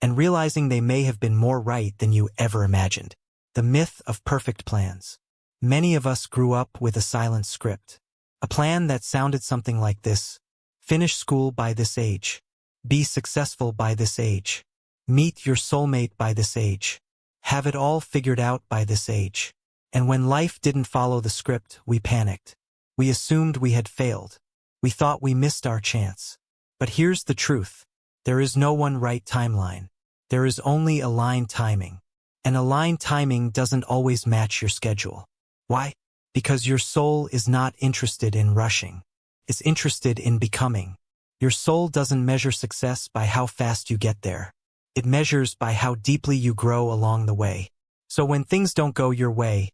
and realizing they may have been more right than you ever imagined. The myth of perfect plans. Many of us grew up with a silent script. A plan that sounded something like this: finish school by this age. Be successful by this age. Meet your soulmate by this age. Have it all figured out by this age. And when life didn't follow the script, we panicked. We assumed we had failed. We thought we missed our chance. But here's the truth. There is no one right timeline. There is only aligned timing. And aligned timing doesn't always match your schedule. Why? Because your soul is not interested in rushing. It's interested in becoming. Your soul doesn't measure success by how fast you get there. It measures by how deeply you grow along the way. So when things don't go your way,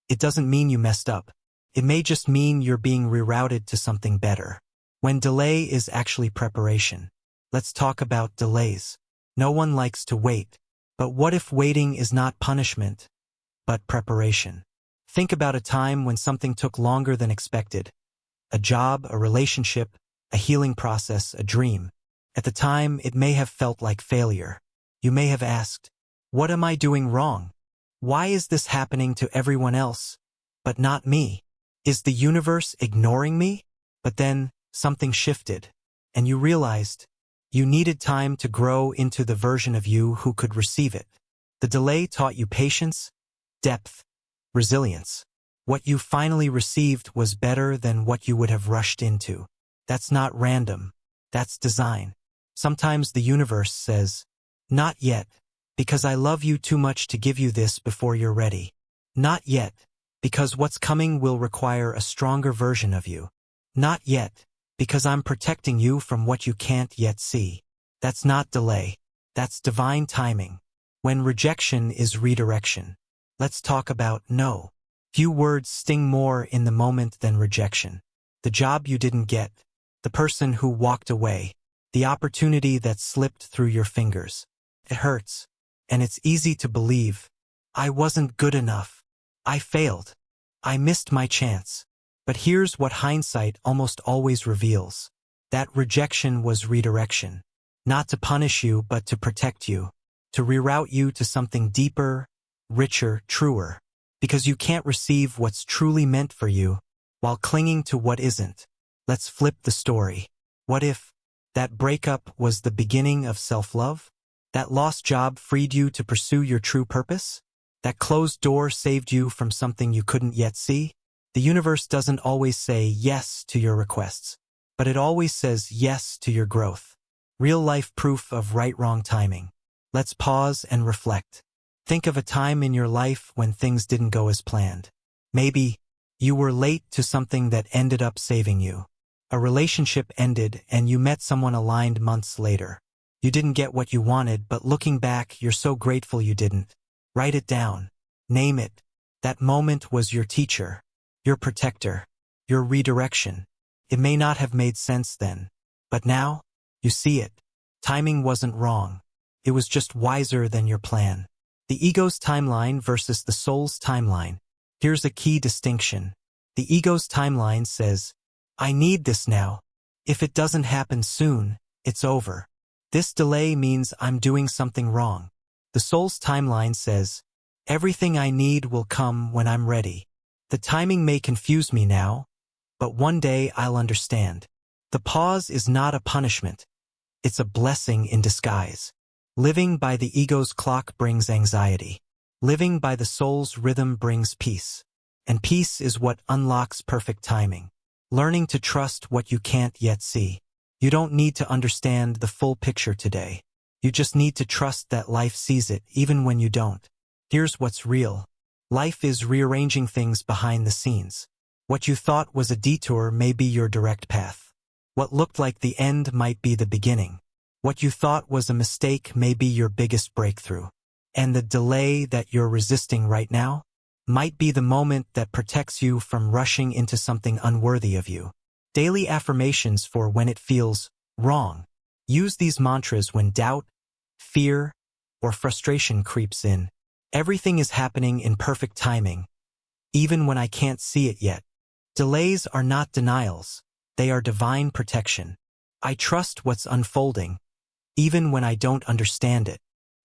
it doesn't mean you messed up. It may just mean you're being rerouted to something better. When delay is actually preparation. Let's talk about delays. No one likes to wait. But what if waiting is not punishment, but preparation? Think about a time when something took longer than expected. A job, a relationship, a healing process, a dream. At the time, it may have felt like failure. You may have asked, "What am I doing wrong? Why is this happening to everyone else, but not me? Is the universe ignoring me?" But then, something shifted, and you realized you needed time to grow into the version of you who could receive it. The delay taught you patience, depth, resilience. What you finally received was better than what you would have rushed into. That's not random. That's design. Sometimes the universe says, "Not yet, because I love you too much to give you this before you're ready. Not yet, because what's coming will require a stronger version of you. Not yet, because I'm protecting you from what you can't yet see." That's not delay. That's divine timing. When rejection is redirection. Let's talk about no. Few words sting more in the moment than rejection. The job you didn't get. The person who walked away. The opportunity that slipped through your fingers. It hurts. And it's easy to believe, "I wasn't good enough. I failed. I missed my chance." But here's what hindsight almost always reveals. That rejection was redirection. Not to punish you, but to protect you. To reroute you to something deeper, richer, truer. Because you can't receive what's truly meant for you while clinging to what isn't. Let's flip the story. What if that breakup was the beginning of self-love? That lost job freed you to pursue your true purpose? That closed door saved you from something you couldn't yet see? The universe doesn't always say yes to your requests, but it always says yes to your growth. Real-life proof of right-wrong timing. Let's pause and reflect. Think of a time in your life when things didn't go as planned. Maybe you were late to something that ended up saving you. A relationship ended and you met someone aligned months later. You didn't get what you wanted, but looking back, you're so grateful you didn't. Write it down. Name it. That moment was your teacher, your protector, your redirection. It may not have made sense then, but now, you see it. Timing wasn't wrong. It was just wiser than your plan. The ego's timeline versus the soul's timeline. Here's a key distinction. The ego's timeline says, "I need this now. If it doesn't happen soon, it's over. This delay means I'm doing something wrong." The soul's timeline says, "Everything I need will come when I'm ready. The timing may confuse me now, but one day I'll understand." The pause is not a punishment. It's a blessing in disguise. Living by the ego's clock brings anxiety. Living by the soul's rhythm brings peace. And peace is what unlocks perfect timing. Learning to trust what you can't yet see. You don't need to understand the full picture today. You just need to trust that life sees it even when you don't. Here's what's real. Life is rearranging things behind the scenes. What you thought was a detour may be your direct path. What looked like the end might be the beginning. What you thought was a mistake may be your biggest breakthrough. And the delay that you're resisting right now might be the moment that protects you from rushing into something unworthy of you. Daily affirmations for when it feels wrong. Use these mantras when doubt, fear, or frustration creeps in. Everything is happening in perfect timing, even when I can't see it yet. Delays are not denials. They are divine protection. I trust what's unfolding, even when I don't understand it.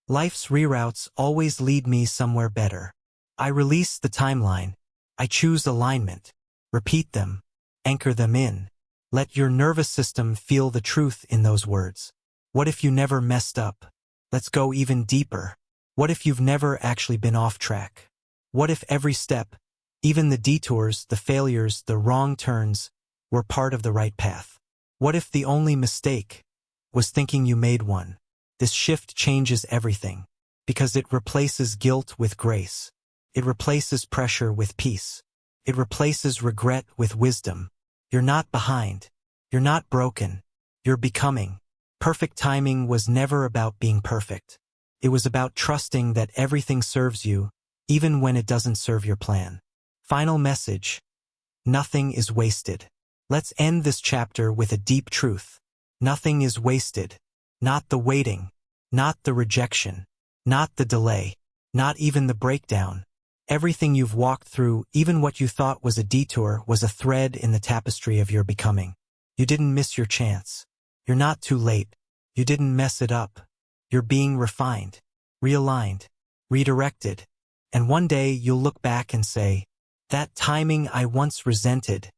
Life's reroutes always lead me somewhere better. I release the timeline. I choose alignment. Repeat them. Anchor them in. Let your nervous system feel the truth in those words. What if you never messed up? Let's go even deeper. What if you've never actually been off track? What if every step, even the detours, the failures, the wrong turns, were part of the right path? What if the only mistake was thinking you made one? This shift changes everything, because it replaces guilt with grace. It replaces pressure with peace. It replaces regret with wisdom. You're not behind. You're not broken. You're becoming. Perfect timing was never about being perfect. It was about trusting that everything serves you, even when it doesn't serve your plan. Final message. Nothing is wasted. Let's end this chapter with a deep truth. Nothing is wasted. Not the waiting. Not the rejection. Not the delay. Not even the breakdown. Everything you've walked through, even what you thought was a detour, was a thread in the tapestry of your becoming. You didn't miss your chance. You're not too late. You didn't mess it up. You're being refined, realigned, redirected. And one day you'll look back and say, that timing I once resented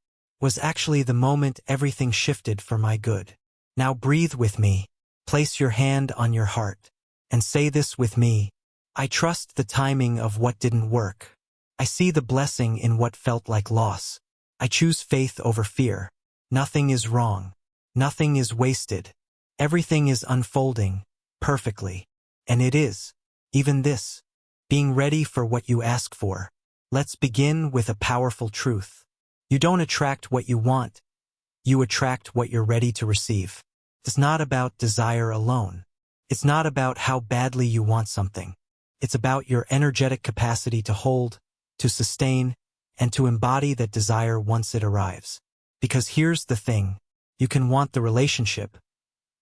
was actually the moment everything shifted for my good. Now breathe with me. Place your hand on your heart and say this with me. I trust the timing of what didn't work. I see the blessing in what felt like loss. I choose faith over fear. Nothing is wrong. Nothing is wasted. Everything is unfolding perfectly. And it is. Even this. Being ready for what you ask for. Let's begin with a powerful truth. You don't attract what you want. You attract what you're ready to receive. It's not about desire alone. It's not about how badly you want something. It's about your energetic capacity to hold, to sustain, and to embody that desire once it arrives. Because here's the thing. You can want the relationship,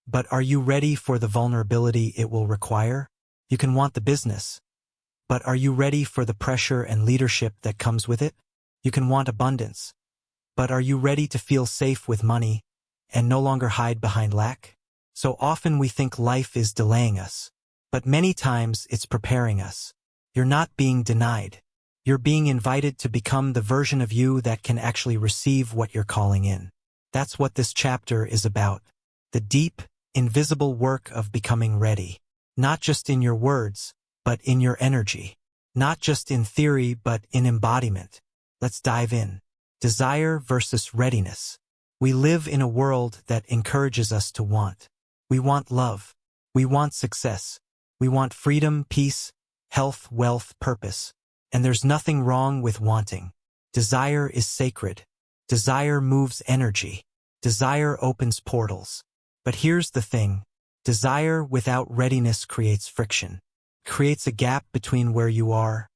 but are you ready for the vulnerability it will require? You can want the business, but are you ready for the pressure and leadership that comes with it? You can want abundance, but are you ready to feel safe with money and no longer hide behind lack? So often we think life is delaying us, but many times it's preparing us. You're not being denied. You're being invited to become the version of you that can actually receive what you're calling in. That's what this chapter is about. The deep, invisible work of becoming ready. Not just in your words, but in your energy. Not just in theory, but in embodiment. Let's dive in. Desire versus readiness. We live in a world that encourages us to want. We want love. We want success. We want freedom, peace, health, wealth, purpose. And there's nothing wrong with wanting. Desire is sacred. Desire moves energy. Desire opens portals. But here's the thing. Desire without readiness creates friction. Creates a gap between where you are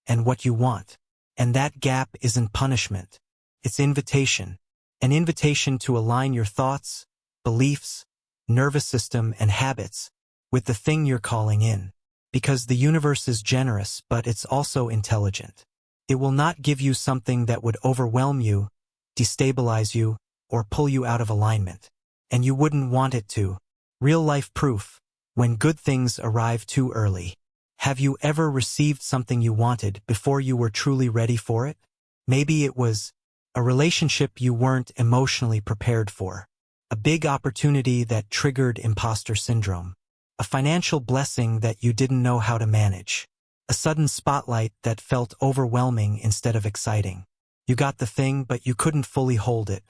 and what you want. And that gap isn't punishment. It's invitation. An invitation to align your thoughts, beliefs, nervous system, and habits with the thing you're calling in. Because the universe is generous, but it's also intelligent. It will not give you something that would overwhelm you, destabilize you, or pull you out of alignment. And you wouldn't want it to. Real-life proof. When good things arrive too early. Have you ever received something you wanted before you were truly ready for it? Maybe it was a relationship you weren't emotionally prepared for. A big opportunity that triggered imposter syndrome. A financial blessing that you didn't know how to manage. A sudden spotlight that felt overwhelming instead of exciting. You got the thing, but you couldn't fully hold it.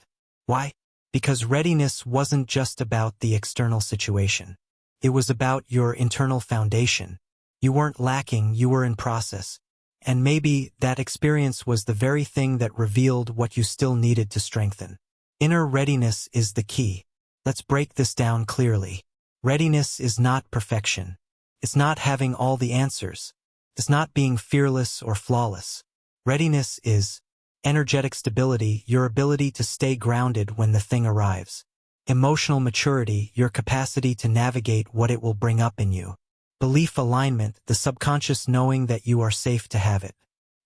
Why? Because readiness wasn't just about the external situation. It was about your internal foundation. You weren't lacking, you were in process. And maybe that experience was the very thing that revealed what you still needed to strengthen. Inner readiness is the key. Let's break this down clearly. Readiness is not perfection. It's not having all the answers. It's not being fearless or flawless. Readiness is energetic stability, your ability to stay grounded when the thing arrives. Emotional maturity, your capacity to navigate what it will bring up in you. Belief alignment, the subconscious knowing that you are safe to have it.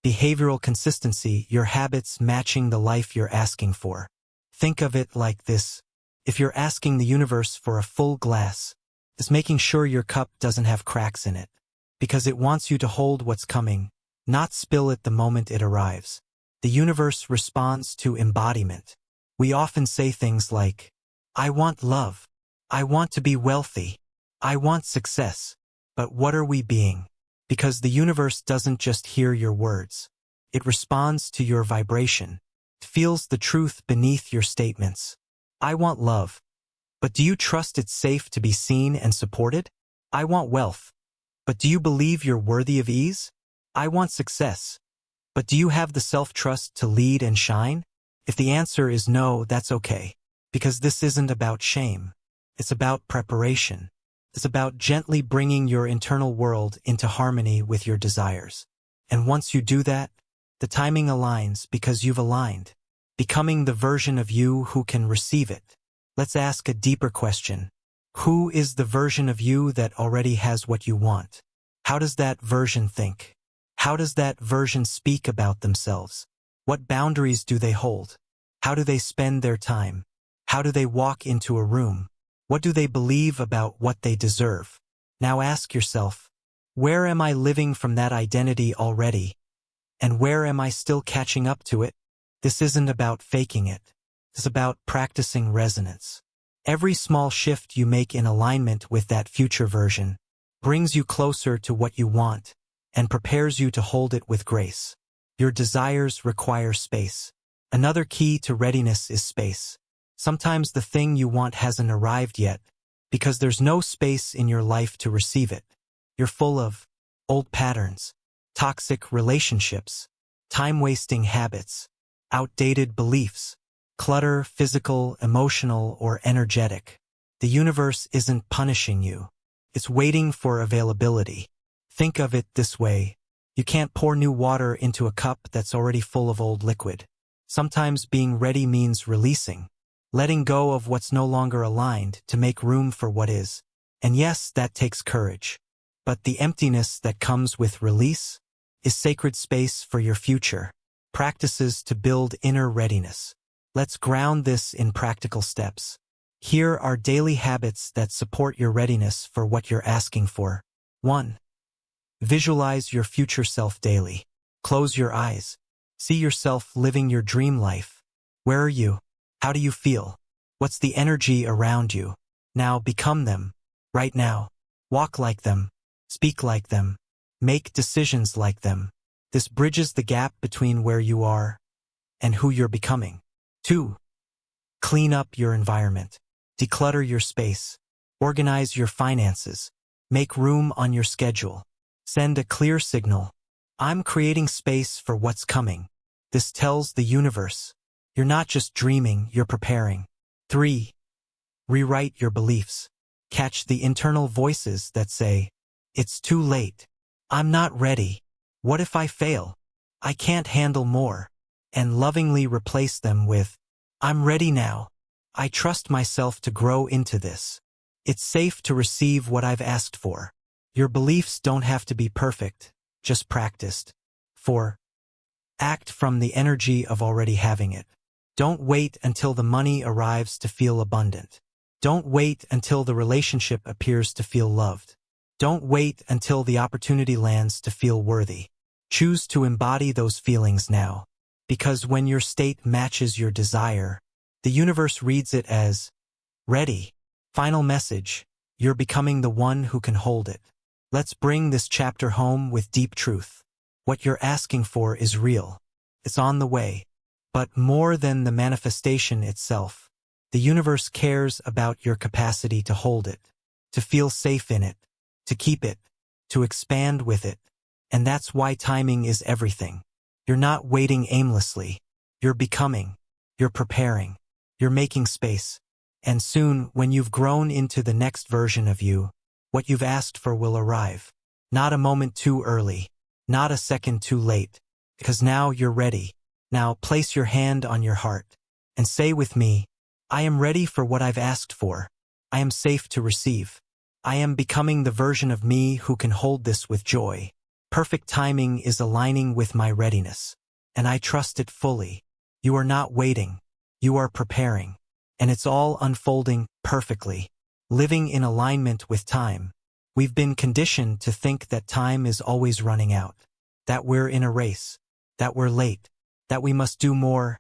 Behavioral consistency, your habits matching the life you're asking for. Think of it like this. If you're asking the universe for a full glass, it's making sure your cup doesn't have cracks in it. Because it wants you to hold what's coming, not spill it the moment it arrives. The universe responds to embodiment. We often say things like, I want love. I want to be wealthy. I want success. But what are we being? Because the universe doesn't just hear your words. It responds to your vibration. It feels the truth beneath your statements. I want love. But do you trust it's safe to be seen and supported? I want wealth. But do you believe you're worthy of ease? I want success. But do you have the self-trust to lead and shine? If the answer is no, that's okay. Because this isn't about shame. It's about preparation. It's about gently bringing your internal world into harmony with your desires. And once you do that, the timing aligns because you've aligned, becoming the version of you who can receive it. Let's ask a deeper question. Who is the version of you that already has what you want? How does that version think? How does that version speak about themselves? What boundaries do they hold? How do they spend their time? How do they walk into a room? What do they believe about what they deserve? Now ask yourself, where am I living from that identity already? And where am I still catching up to it? This isn't about faking it. It's about practicing resonance. Every small shift you make in alignment with that future version brings you closer to what you want and prepares you to hold it with grace. Your desires require space. Another key to readiness is space. Sometimes the thing you want hasn't arrived yet because there's no space in your life to receive it. You're full of old patterns, toxic relationships, time-wasting habits, outdated beliefs, clutter, physical, emotional, or energetic. The universe isn't punishing you. It's waiting for availability. Think of it this way. You can't pour new water into a cup that's already full of old liquid. Sometimes being ready means releasing, letting go of what's no longer aligned to make room for what is. And yes, that takes courage. But the emptiness that comes with release is sacred space for your future. Practices to build inner readiness. Let's ground this in practical steps. Here are daily habits that support your readiness for what you're asking for. 1. Visualize your future self daily. Close your eyes. See yourself living your dream life. Where are you? How do you feel? What's the energy around you? Now become them. Right now. Walk like them. Speak like them. Make decisions like them. This bridges the gap between where you are and who you're becoming. 2. Clean up your environment. Declutter your space. Organize your finances. Make room on your schedule. Send a clear signal. I'm creating space for what's coming. This tells the universe. You're not just dreaming, you're preparing. 3. Rewrite your beliefs. Catch the internal voices that say, it's too late. I'm not ready. What if I fail? I can't handle more. And lovingly replace them with, I'm ready now. I trust myself to grow into this. It's safe to receive what I've asked for. Your beliefs don't have to be perfect, just practiced. 4. Act from the energy of already having it. Don't wait until the money arrives to feel abundant. Don't wait until the relationship appears to feel loved. Don't wait until the opportunity lands to feel worthy. Choose to embody those feelings now. Because when your state matches your desire, the universe reads it as ready. Final message, you're becoming the one who can hold it. Let's bring this chapter home with deep truth. What you're asking for is real. It's on the way. But more than the manifestation itself, the universe cares about your capacity to hold it, to feel safe in it, to keep it, to expand with it. And that's why timing is everything. You're not waiting aimlessly. You're becoming. You're preparing. You're making space. And soon, when you've grown into the next version of you, what you've asked for will arrive. Not a moment too early. Not a second too late. Because now you're ready. Now place your hand on your heart and say with me, I am ready for what I've asked for. I am safe to receive. I am becoming the version of me who can hold this with joy. Perfect timing is aligning with my readiness, and I trust it fully. You are not waiting. You are preparing, and it's all unfolding perfectly, living in alignment with time. We've been conditioned to think that time is always running out, that we're in a race, that we're late, that we must do more,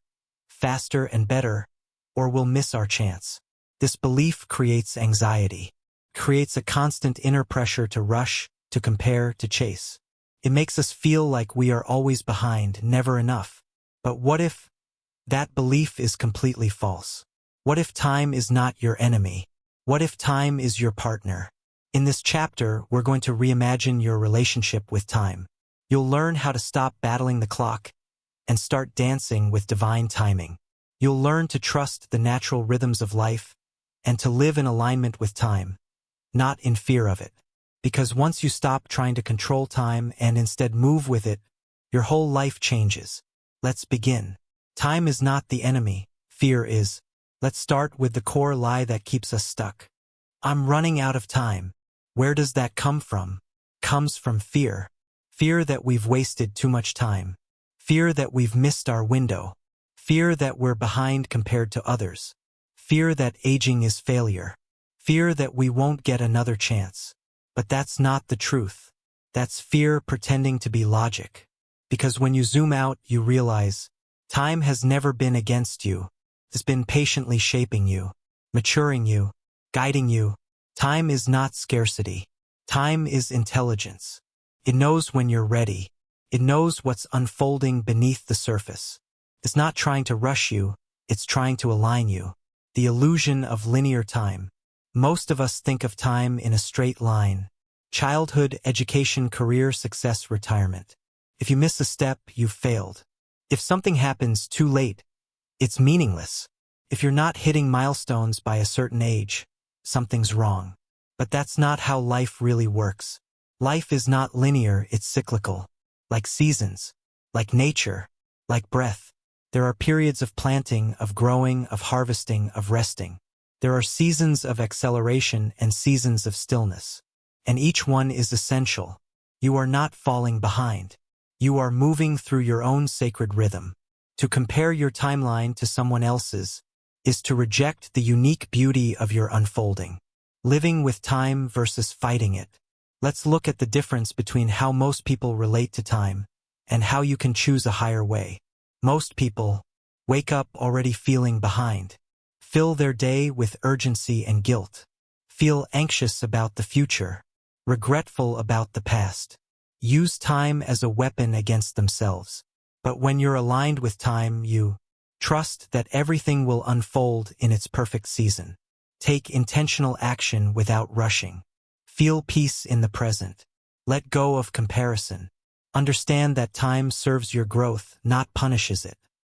faster and better, or we'll miss our chance. This belief creates anxiety, creates a constant inner pressure to rush, to compare, to chase. It makes us feel like we are always behind, never enough. But what if that belief is completely false? What if time is not your enemy? What if time is your partner? In this chapter, we're going to reimagine your relationship with time. You'll learn how to stop battling the clock and start dancing with divine timing. You'll learn to trust the natural rhythms of life and to live in alignment with time, not in fear of it. Because once you stop trying to control time and instead move with it, your whole life changes. Let's begin. Time is not the enemy, fear is. Let's start with the core lie that keeps us stuck. I'm running out of time. Where does that come from? Comes from fear. Fear that we've wasted too much time. Fear that we've missed our window. Fear that we're behind compared to others. Fear that aging is failure. Fear that we won't get another chance. But that's not the truth. That's fear pretending to be logic. Because when you zoom out, you realize time has never been against you. It's been patiently shaping you, maturing you, guiding you. Time is not scarcity. Time is intelligence. It knows when you're ready. It knows what's unfolding beneath the surface. It's not trying to rush you, it's trying to align you. The illusion of linear time. Most of us think of time in a straight line. Childhood, education, career, success, retirement. If you miss a step, you've failed. If something happens too late, it's meaningless. If you're not hitting milestones by a certain age, something's wrong. But that's not how life really works. Life is not linear, it's cyclical. Like seasons, like nature, like breath. There are periods of planting, of growing, of harvesting, of resting. There are seasons of acceleration and seasons of stillness. And each one is essential. You are not falling behind. You are moving through your own sacred rhythm. To compare your timeline to someone else's is to reject the unique beauty of your unfolding. Living with time versus fighting it. Let's look at the difference between how most people relate to time and how you can choose a higher way. Most people wake up already feeling behind. Fill their day with urgency and guilt. Feel anxious about the future. Regretful about the past. Use time as a weapon against themselves. But when you're aligned with time, you trust that everything will unfold in its perfect season. Take intentional action without rushing. Feel peace in the present. Let go of comparison. Understand that time serves your growth, not punishes it.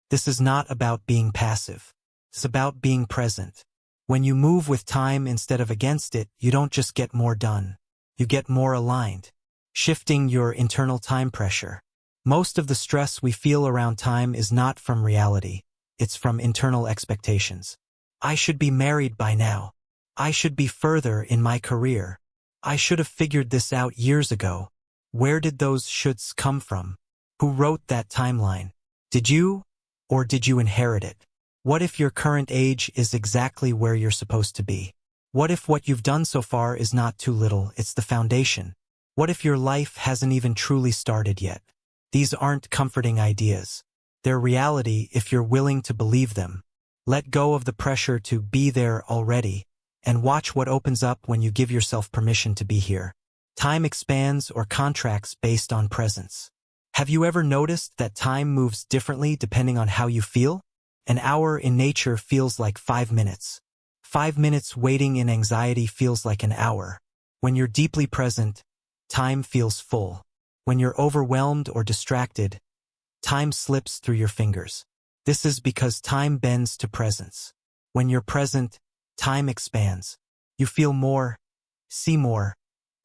This is not about being passive. It's about being present. When you move with time instead of against it, you don't just get more done. You get more aligned. Shifting your internal time pressure. Most of the stress we feel around time is not from reality. It's from internal expectations. I should be married by now. I should be further in my career. I should have figured this out years ago. Where did those shoulds come from? Who wrote that timeline? Did you? Or did you inherit it? What if your current age is exactly where you're supposed to be? What if what you've done so far is not too little, it's the foundation? What if your life hasn't even truly started yet? These aren't comforting ideas. They're reality if you're willing to believe them. Let go of the pressure to be there already, and watch what opens up when you give yourself permission to be here. Time expands or contracts based on presence. Have you ever noticed that time moves differently depending on how you feel? An hour in nature feels like 5 minutes. 5 minutes waiting in anxiety feels like an hour. When you're deeply present, time feels full. When you're overwhelmed or distracted, time slips through your fingers. This is because time bends to presence. When you're present, time expands. You feel more, see more,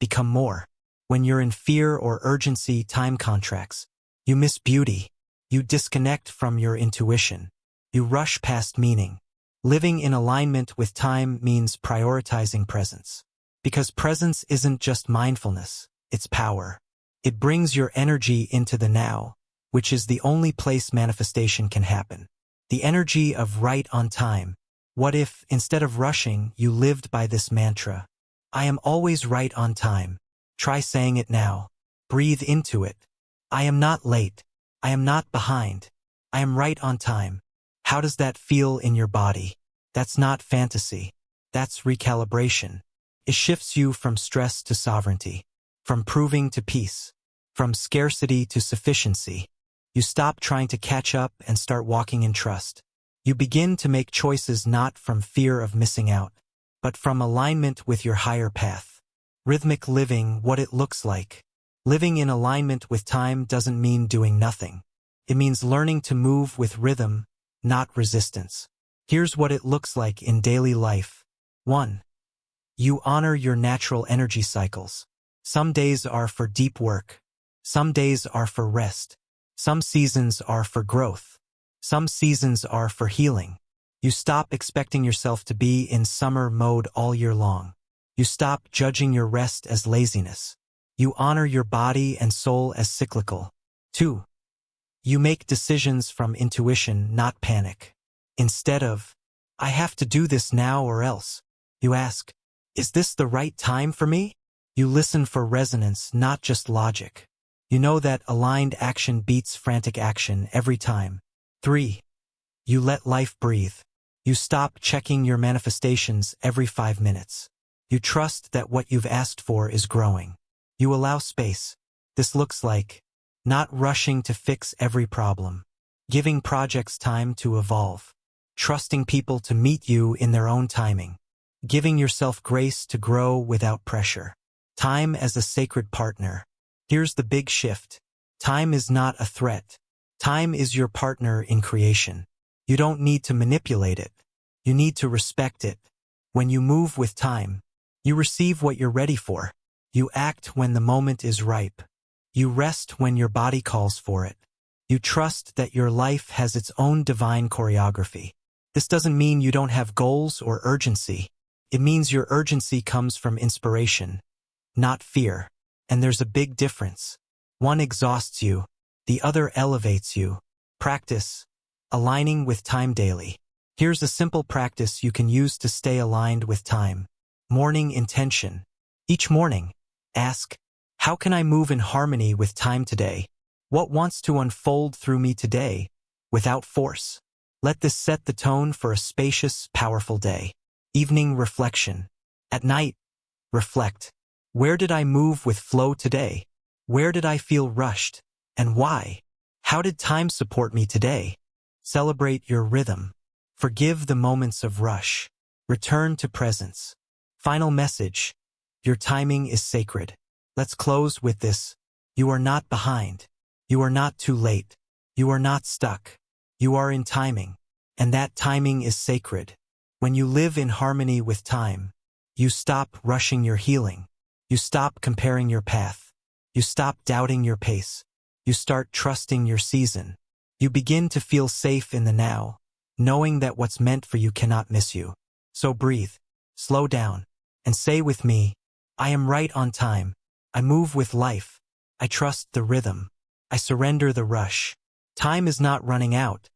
become more. When you're in fear or urgency, time contracts. You miss beauty. You disconnect from your intuition. You rush past meaning. Living in alignment with time means prioritizing presence. Because presence isn't just mindfulness, it's power. It brings your energy into the now, which is the only place manifestation can happen. The energy of right on time. What if, instead of rushing, you lived by this mantra? I am always right on time. Try saying it now. Breathe into it. I am not late. I am not behind. I am right on time. How does that feel in your body? That's not fantasy. That's recalibration. It shifts you from stress to sovereignty, from proving to peace, from scarcity to sufficiency. You stop trying to catch up and start walking in trust. You begin to make choices not from fear of missing out, but from alignment with your higher path. Rhythmic living, what it looks like. Living in alignment with time doesn't mean doing nothing. It means learning to move with rhythm, not resistance. Here's what it looks like in daily life. 1. You honor your natural energy cycles. Some days are for deep work. Some days are for rest. Some seasons are for growth. Some seasons are for healing. You stop expecting yourself to be in summer mode all year long. You stop judging your rest as laziness. You honor your body and soul as cyclical. 2. You make decisions from intuition, not panic. Instead of, I have to do this now or else, you ask, is this the right time for me? You listen for resonance, not just logic. You know that aligned action beats frantic action every time. 3. You let life breathe. You stop checking your manifestations every 5 minutes. You trust that what you've asked for is growing. You allow space. This looks like not rushing to fix every problem, giving projects time to evolve, trusting people to meet you in their own timing, giving yourself grace to grow without pressure. Time as a sacred partner. Here's the big shift. Time is not a threat. Time is your partner in creation. You don't need to manipulate it. You need to respect it. When you move with time, you receive what you're ready for. You act when the moment is ripe. You rest when your body calls for it. You trust that your life has its own divine choreography. This doesn't mean you don't have goals or urgency. It means your urgency comes from inspiration, not fear. And there's a big difference. One exhausts you, the other elevates you. Practice aligning with time daily. Here's a simple practice you can use to stay aligned with time. Morning intention. Each morning, ask, how can I move in harmony with time today? What wants to unfold through me today, without force? Let this set the tone for a spacious, powerful day. Evening reflection. At night, reflect. Where did I move with flow today? Where did I feel rushed? And why? How did time support me today? Celebrate your rhythm. Forgive the moments of rush. Return to presence. Final message. Your timing is sacred. Let's close with this. You are not behind. You are not too late. You are not stuck. You are in timing. And that timing is sacred. When you live in harmony with time, you stop rushing your healing. You stop comparing your path. You stop doubting your pace. You start trusting your season. You begin to feel safe in the now, knowing that what's meant for you cannot miss you. So breathe, slow down, and say with me, I am right on time. I move with life. I trust the rhythm. I surrender the rush. Time is not running out.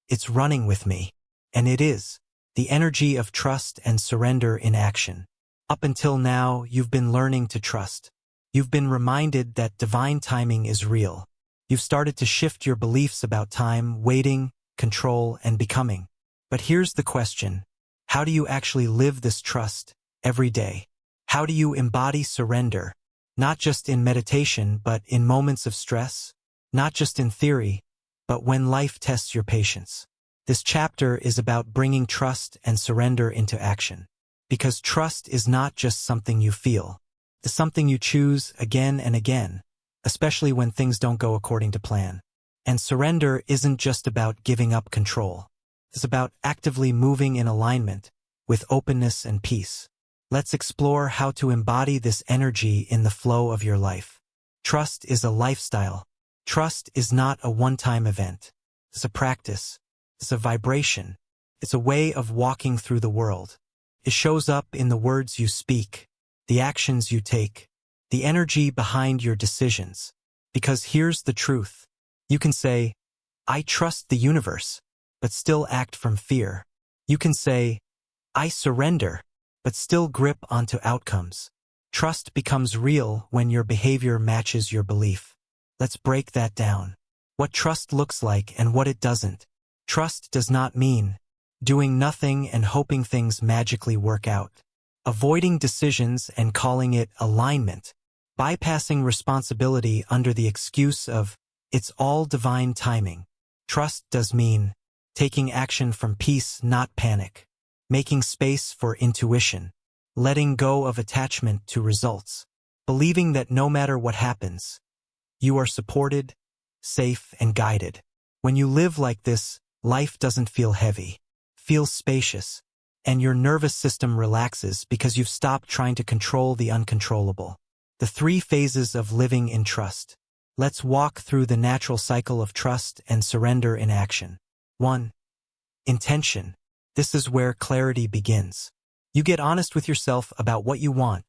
It's running with me. And it is the energy of trust and surrender in action. Up until now, you've been learning to trust. You've been reminded that divine timing is real. You've started to shift your beliefs about time, waiting, control, and becoming. But here's the question. How do you actually live this trust every day? How do you embody surrender, Not just in meditation, but in moments of stress. Not just in theory, but when life tests your patience. This chapter is about bringing trust and surrender into action. Because trust is not just something you feel. It's something you choose again and again, especially when things don't go according to plan. And surrender isn't just about giving up control. It's about actively moving in alignment with openness and peace. Let's explore how to embody this energy in the flow of your life. Trust is a lifestyle. Trust is not a one-time event. It's a practice. It's a vibration. It's a way of walking through the world. It shows up in the words you speak, the actions you take, the energy behind your decisions. Because here's the truth. You can say, I trust the universe, but still act from fear. You can say, I surrender, but still grip onto outcomes. Trust becomes real when your behavior matches your belief. Let's break that down. What trust looks like and what it doesn't. Trust does not mean doing nothing and hoping things magically work out. Avoiding decisions and calling it alignment. Bypassing responsibility under the excuse of, it's all divine timing. Trust does mean taking action from peace, not panic. Making space for intuition. Letting go of attachment to results. Believing that no matter what happens, you are supported, safe, and guided. When you live like this, life doesn't feel heavy. Feels spacious, and your nervous system relaxes because you've stopped trying to control the uncontrollable. The 3 phases of living in trust. Let's walk through the natural cycle of trust and surrender in action. 1. Intention. This is where clarity begins. You get honest with yourself about what you want.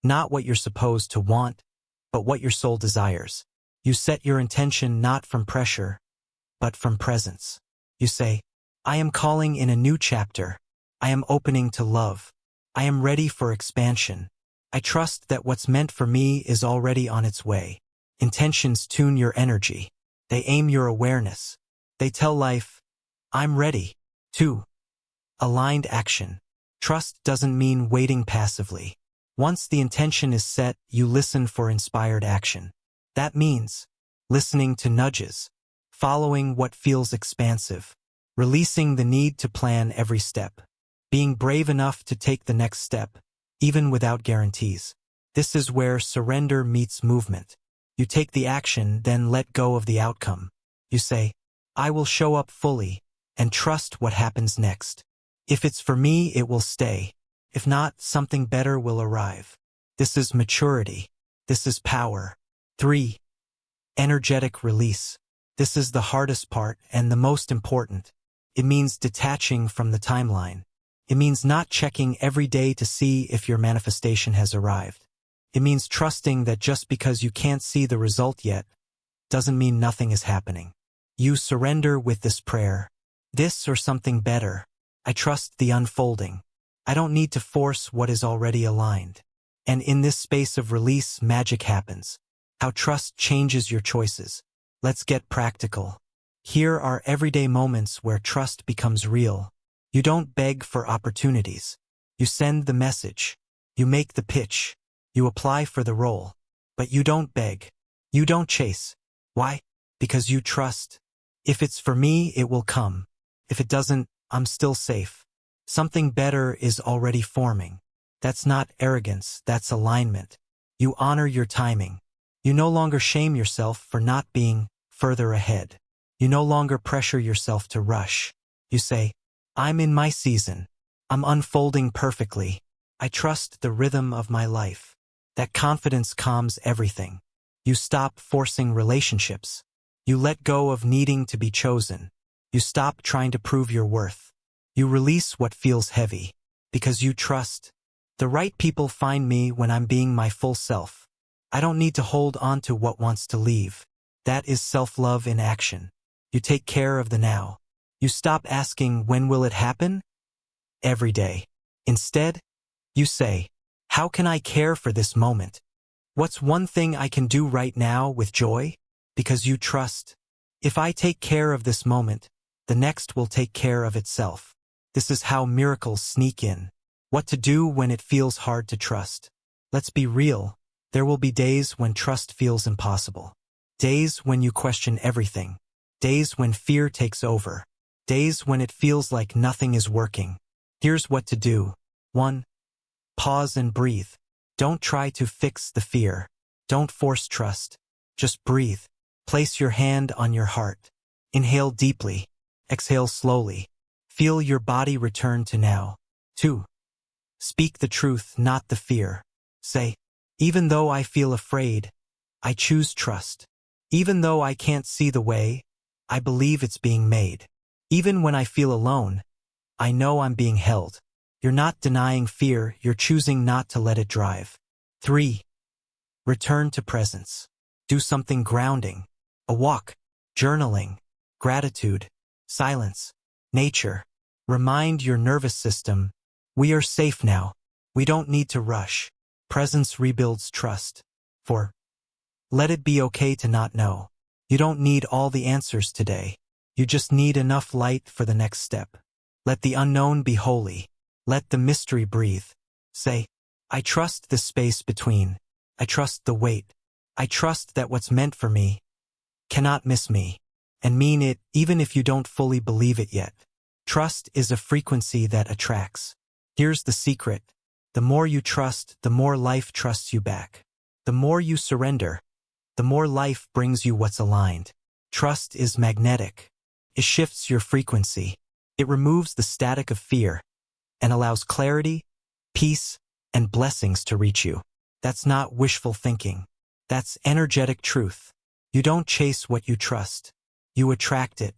Not what you're supposed to want, but what your soul desires. You set your intention not from pressure, but from presence. You say, I am calling in a new chapter. I am opening to love. I am ready for expansion. I trust that what's meant for me is already on its way. Intentions tune your energy. They aim your awareness. They tell life, I'm ready. 2. Aligned action. Trust doesn't mean waiting passively. Once the intention is set, you listen for inspired action. That means listening to nudges, following what feels expansive, releasing the need to plan every step, being brave enough to take the next step, even without guarantees. This is where surrender meets movement. You take the action, then let go of the outcome. You say, I will show up fully and trust what happens next. If it's for me, it will stay. If not, something better will arrive. This is maturity. This is power. 3. Energetic release. This is the hardest part and the most important. It means detaching from the timeline. It means not checking every day to see if your manifestation has arrived. It means trusting that just because you can't see the result yet, doesn't mean nothing is happening. You surrender with this prayer. This or something better. I trust the unfolding. I don't need to force what is already aligned. And in this space of release, magic happens. How trust changes your choices. Let's get practical. Here are everyday moments where trust becomes real. You don't beg for opportunities. You send the message. You make the pitch. You apply for the role. But you don't beg. You don't chase. Why? Because you trust. If it's for me, it will come. If it doesn't, I'm still safe. Something better is already forming. That's not arrogance, that's alignment. You honor your timing. You no longer shame yourself for not being further ahead. You no longer pressure yourself to rush. You say, I'm in my season. I'm unfolding perfectly. I trust the rhythm of my life. That confidence calms everything. You stop forcing relationships. You let go of needing to be chosen. You stop trying to prove your worth. You release what feels heavy. Because you trust. The right people find me when I'm being my full self. I don't need to hold on to what wants to leave. That is self-love in action. You take care of the now. You stop asking, when will it happen? Every day. Instead, you say, how can I care for this moment? What's one thing I can do right now with joy? Because you trust. If I take care of this moment, the next will take care of itself. This is how miracles sneak in. What to do when it feels hard to trust. Let's be real. There will be days when trust feels impossible. Days when you question everything. Days when fear takes over. Days when it feels like nothing is working. Here's what to do. 1. Pause and breathe. Don't try to fix the fear. Don't force trust. Just breathe. Place your hand on your heart. Inhale deeply. Exhale slowly. Feel your body return to now. 2. Speak the truth, not the fear. Say, even though I feel afraid, I choose trust. Even though I can't see the way, I believe it's being made. Even when I feel alone, I know I'm being held. You're not denying fear, you're choosing not to let it drive. 3. Return to presence. Do something grounding. A walk, journaling, gratitude, silence, nature. Remind your nervous system, we are safe now. We don't need to rush. Presence rebuilds trust. 4. Let it be okay to not know. You don't need all the answers today. You just need enough light for the next step. Let the unknown be holy. Let the mystery breathe. Say, I trust the space between. I trust the wait. I trust that what's meant for me cannot miss me. And mean it even if you don't fully believe it yet. Trust is a frequency that attracts. Here's the secret. The more you trust, the more life trusts you back. The more you surrender, the more life brings you what's aligned. Trust is magnetic. It shifts your frequency. It removes the static of fear and allows clarity, peace, and blessings to reach you. That's not wishful thinking. That's energetic truth. You don't chase what you trust. You attract it.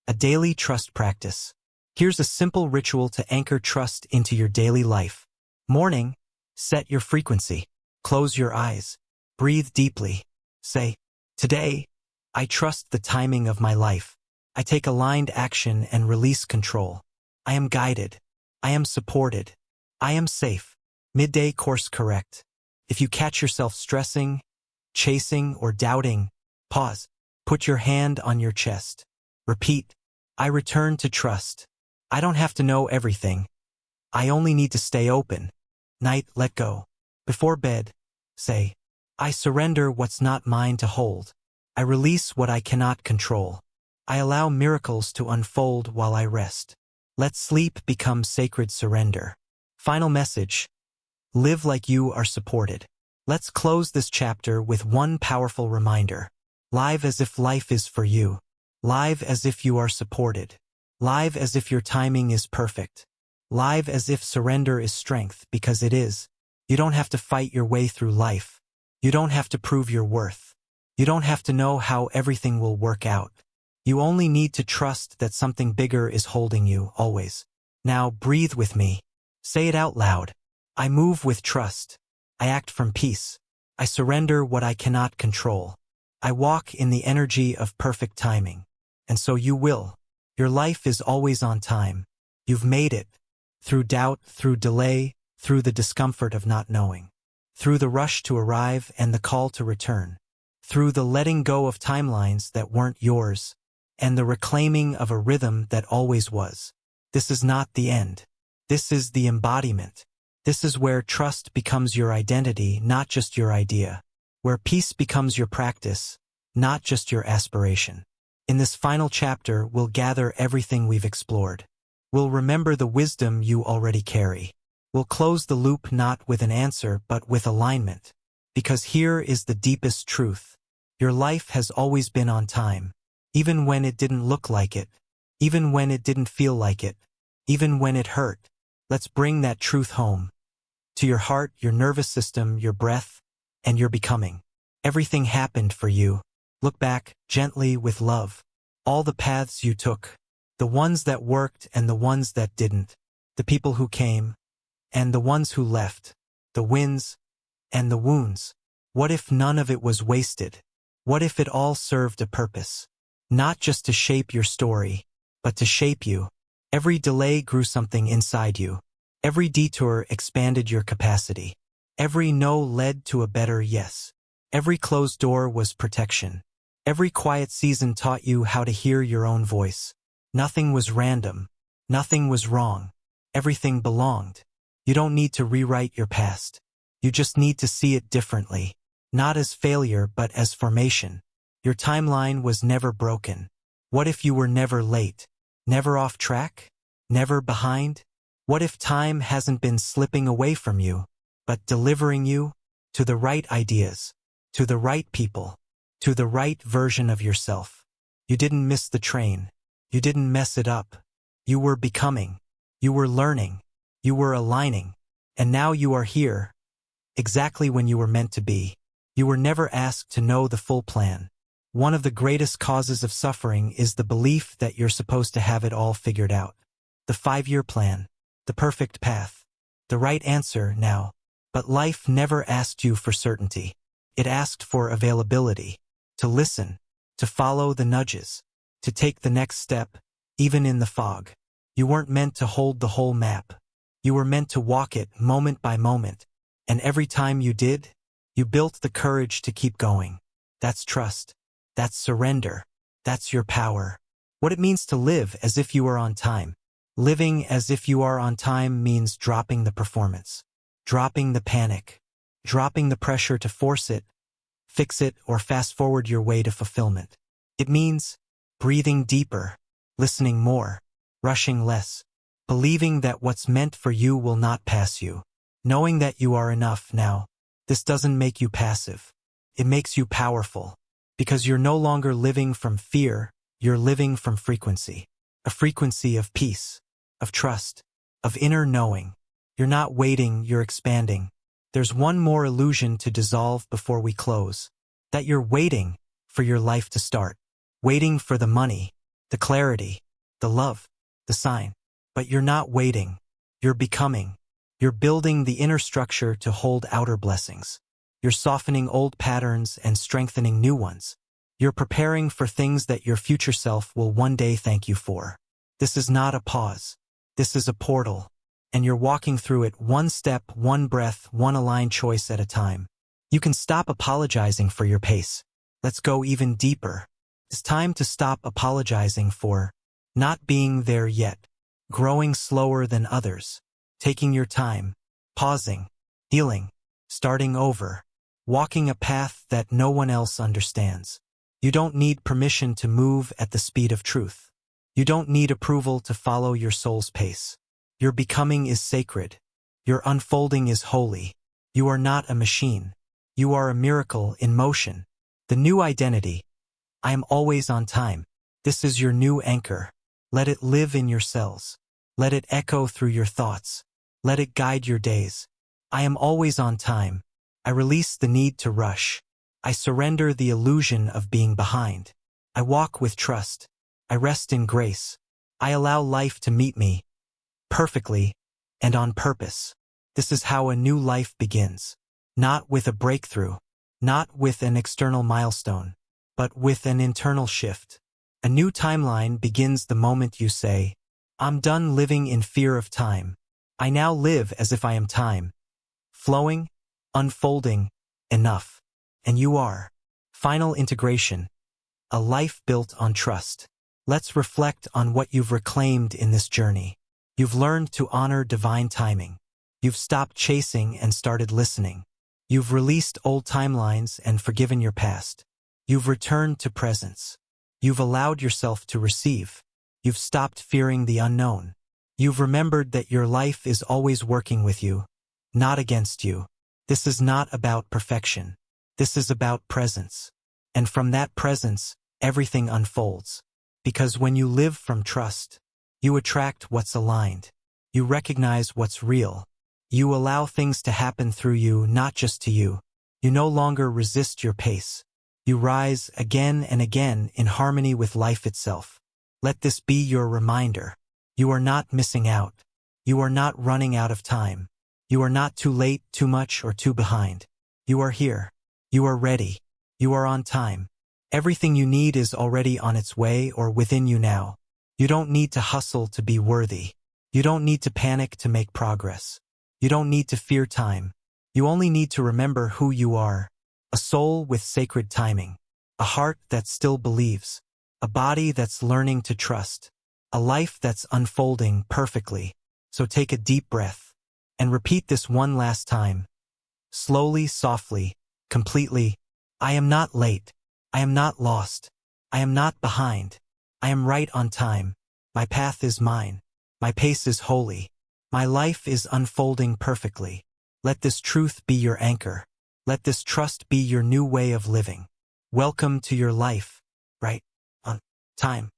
A daily trust practice. Here's a simple ritual to anchor trust into your daily life. Morning, set your frequency. Close your eyes. Breathe deeply. Say, today, I trust the timing of my life. I take aligned action and release control. I am guided. I am supported. I am safe. Midday course correct. If you catch yourself stressing, chasing, or doubting, pause. Put your hand on your chest. Repeat, I return to trust. I don't have to know everything. I only need to stay open. Night, let go. Before bed, say, I surrender what's not mine to hold. I release what I cannot control. I allow miracles to unfold while I rest. Let sleep become sacred surrender. Final message. Live like you are supported. Let's close this chapter with one powerful reminder. Live as if life is for you. Live as if you are supported. Live as if your timing is perfect. Live as if surrender is strength, because it is. You don't have to fight your way through life. You don't have to prove your worth. You don't have to know how everything will work out. You only need to trust that something bigger is holding you, always. Now breathe with me. Say it out loud. I move with trust. I act from peace. I surrender what I cannot control. I walk in the energy of perfect timing. And so you will. Your life is always on time. You've made it. Through doubt, through delay, through the discomfort of not knowing. Through the rush to arrive and the call to return. Through the letting go of timelines that weren't yours, and the reclaiming of a rhythm that always was. This is not the end. This is the embodiment. This is where trust becomes your identity, not just your idea. Where peace becomes your practice, not just your aspiration. In this final chapter, we'll gather everything we've explored. We'll remember the wisdom you already carry. We'll close the loop not with an answer, but with alignment. Because here is the deepest truth. Your life has always been on time. Even when it didn't look like it. Even when it didn't feel like it. Even when it hurt. Let's bring that truth home. To your heart, your nervous system, your breath, and your becoming. Everything happened for you. Look back, gently, with love. All the paths you took. The ones that worked and the ones that didn't. The people who came, and the ones who left. The wins, and the wounds. What if none of it was wasted? What if it all served a purpose? Not just to shape your story, but to shape you. Every delay grew something inside you. Every detour expanded your capacity. Every no led to a better yes. Every closed door was protection. Every quiet season taught you how to hear your own voice. Nothing was random. Nothing was wrong. Everything belonged. You don't need to rewrite your past. You just need to see it differently. not as failure but as formation. Your timeline was never broken. What if you were never late? Never off track? Never behind? What if time hasn't been slipping away from you, but delivering you to the right ideas, to the right people, to the right version of yourself? You didn't miss the train. You didn't mess it up. You were becoming. You were learning. You were aligning. And now you are here, exactly when you were meant to be. You were never asked to know the full plan. One of the greatest causes of suffering is the belief that you're supposed to have it all figured out. The 5-year plan, the perfect path, the right answer now. But life never asked you for certainty. It asked for availability, to listen, to follow the nudges, to take the next step, even in the fog. You weren't meant to hold the whole map. You were meant to walk it moment by moment. And every time you did, you built the courage to keep going. That's trust. That's surrender. That's your power. What it means to live as if you are on time. Living as if you are on time means dropping the performance, dropping the panic, dropping the pressure to force it, fix it, or fast forward your way to fulfillment. It means breathing deeper, listening more, rushing less, believing that what's meant for you will not pass you, knowing that you are enough now. This doesn't make you passive. It makes you powerful, because you're no longer living from fear, you're living from frequency. A frequency of peace, of trust, of inner knowing. You're not waiting, you're expanding. There's one more illusion to dissolve before we close. That you're waiting for your life to start. Waiting for the money, the clarity, the love, the sign. But you're not waiting. You're becoming. You're building the inner structure to hold outer blessings. You're softening old patterns and strengthening new ones. You're preparing for things that your future self will one day thank you for. This is not a pause. This is a portal. And you're walking through it one step, one breath, one aligned choice at a time. You can stop apologizing for your pace. Let's go even deeper. It's time to stop apologizing for not being there yet, growing slower than others, taking your time, pausing, healing, starting over, walking a path that no one else understands. You don't need permission to move at the speed of truth. You don't need approval to follow your soul's pace. Your becoming is sacred. Your unfolding is holy. You are not a machine. You are a miracle in motion. The new identity. I am always on time. This is your new anchor. Let it live in your cells. Let it echo through your thoughts. Let it guide your days. I am always on time. I release the need to rush. I surrender the illusion of being behind. I walk with trust. I rest in grace. I allow life to meet me perfectly and on purpose. This is how a new life begins. Not with a breakthrough, not with an external milestone, but with an internal shift. A new timeline begins the moment you say, I'm done living in fear of time. I now live as if I am time. Flowing, unfolding, enough. And you are. Final integration. A life built on trust. Let's reflect on what you've reclaimed in this journey. You've learned to honor divine timing. You've stopped chasing and started listening. You've released old timelines and forgiven your past. You've returned to presence. You've allowed yourself to receive. You've stopped fearing the unknown. You've remembered that your life is always working with you, not against you. This is not about perfection. This is about presence. And from that presence, everything unfolds. Because when you live from trust, you attract what's aligned. You recognize what's real. You allow things to happen through you, not just to you. You no longer resist your pace. You rise again and again in harmony with life itself. Let this be your reminder. You are not missing out. You are not running out of time. You are not too late, too much, or too behind. You are here. You are ready. You are on time. Everything you need is already on its way or within you now. You don't need to hustle to be worthy. You don't need to panic to make progress. You don't need to fear time. You only need to remember who you are. A soul with sacred timing. A heart that still believes. A body that's learning to trust. A life that's unfolding perfectly. So take a deep breath and repeat this one last time. Slowly, softly, completely. I am not late. I am not lost. I am not behind. I am right on time. My path is mine. My pace is holy. My life is unfolding perfectly. Let this truth be your anchor. Let this trust be your new way of living. Welcome to your life, right on time.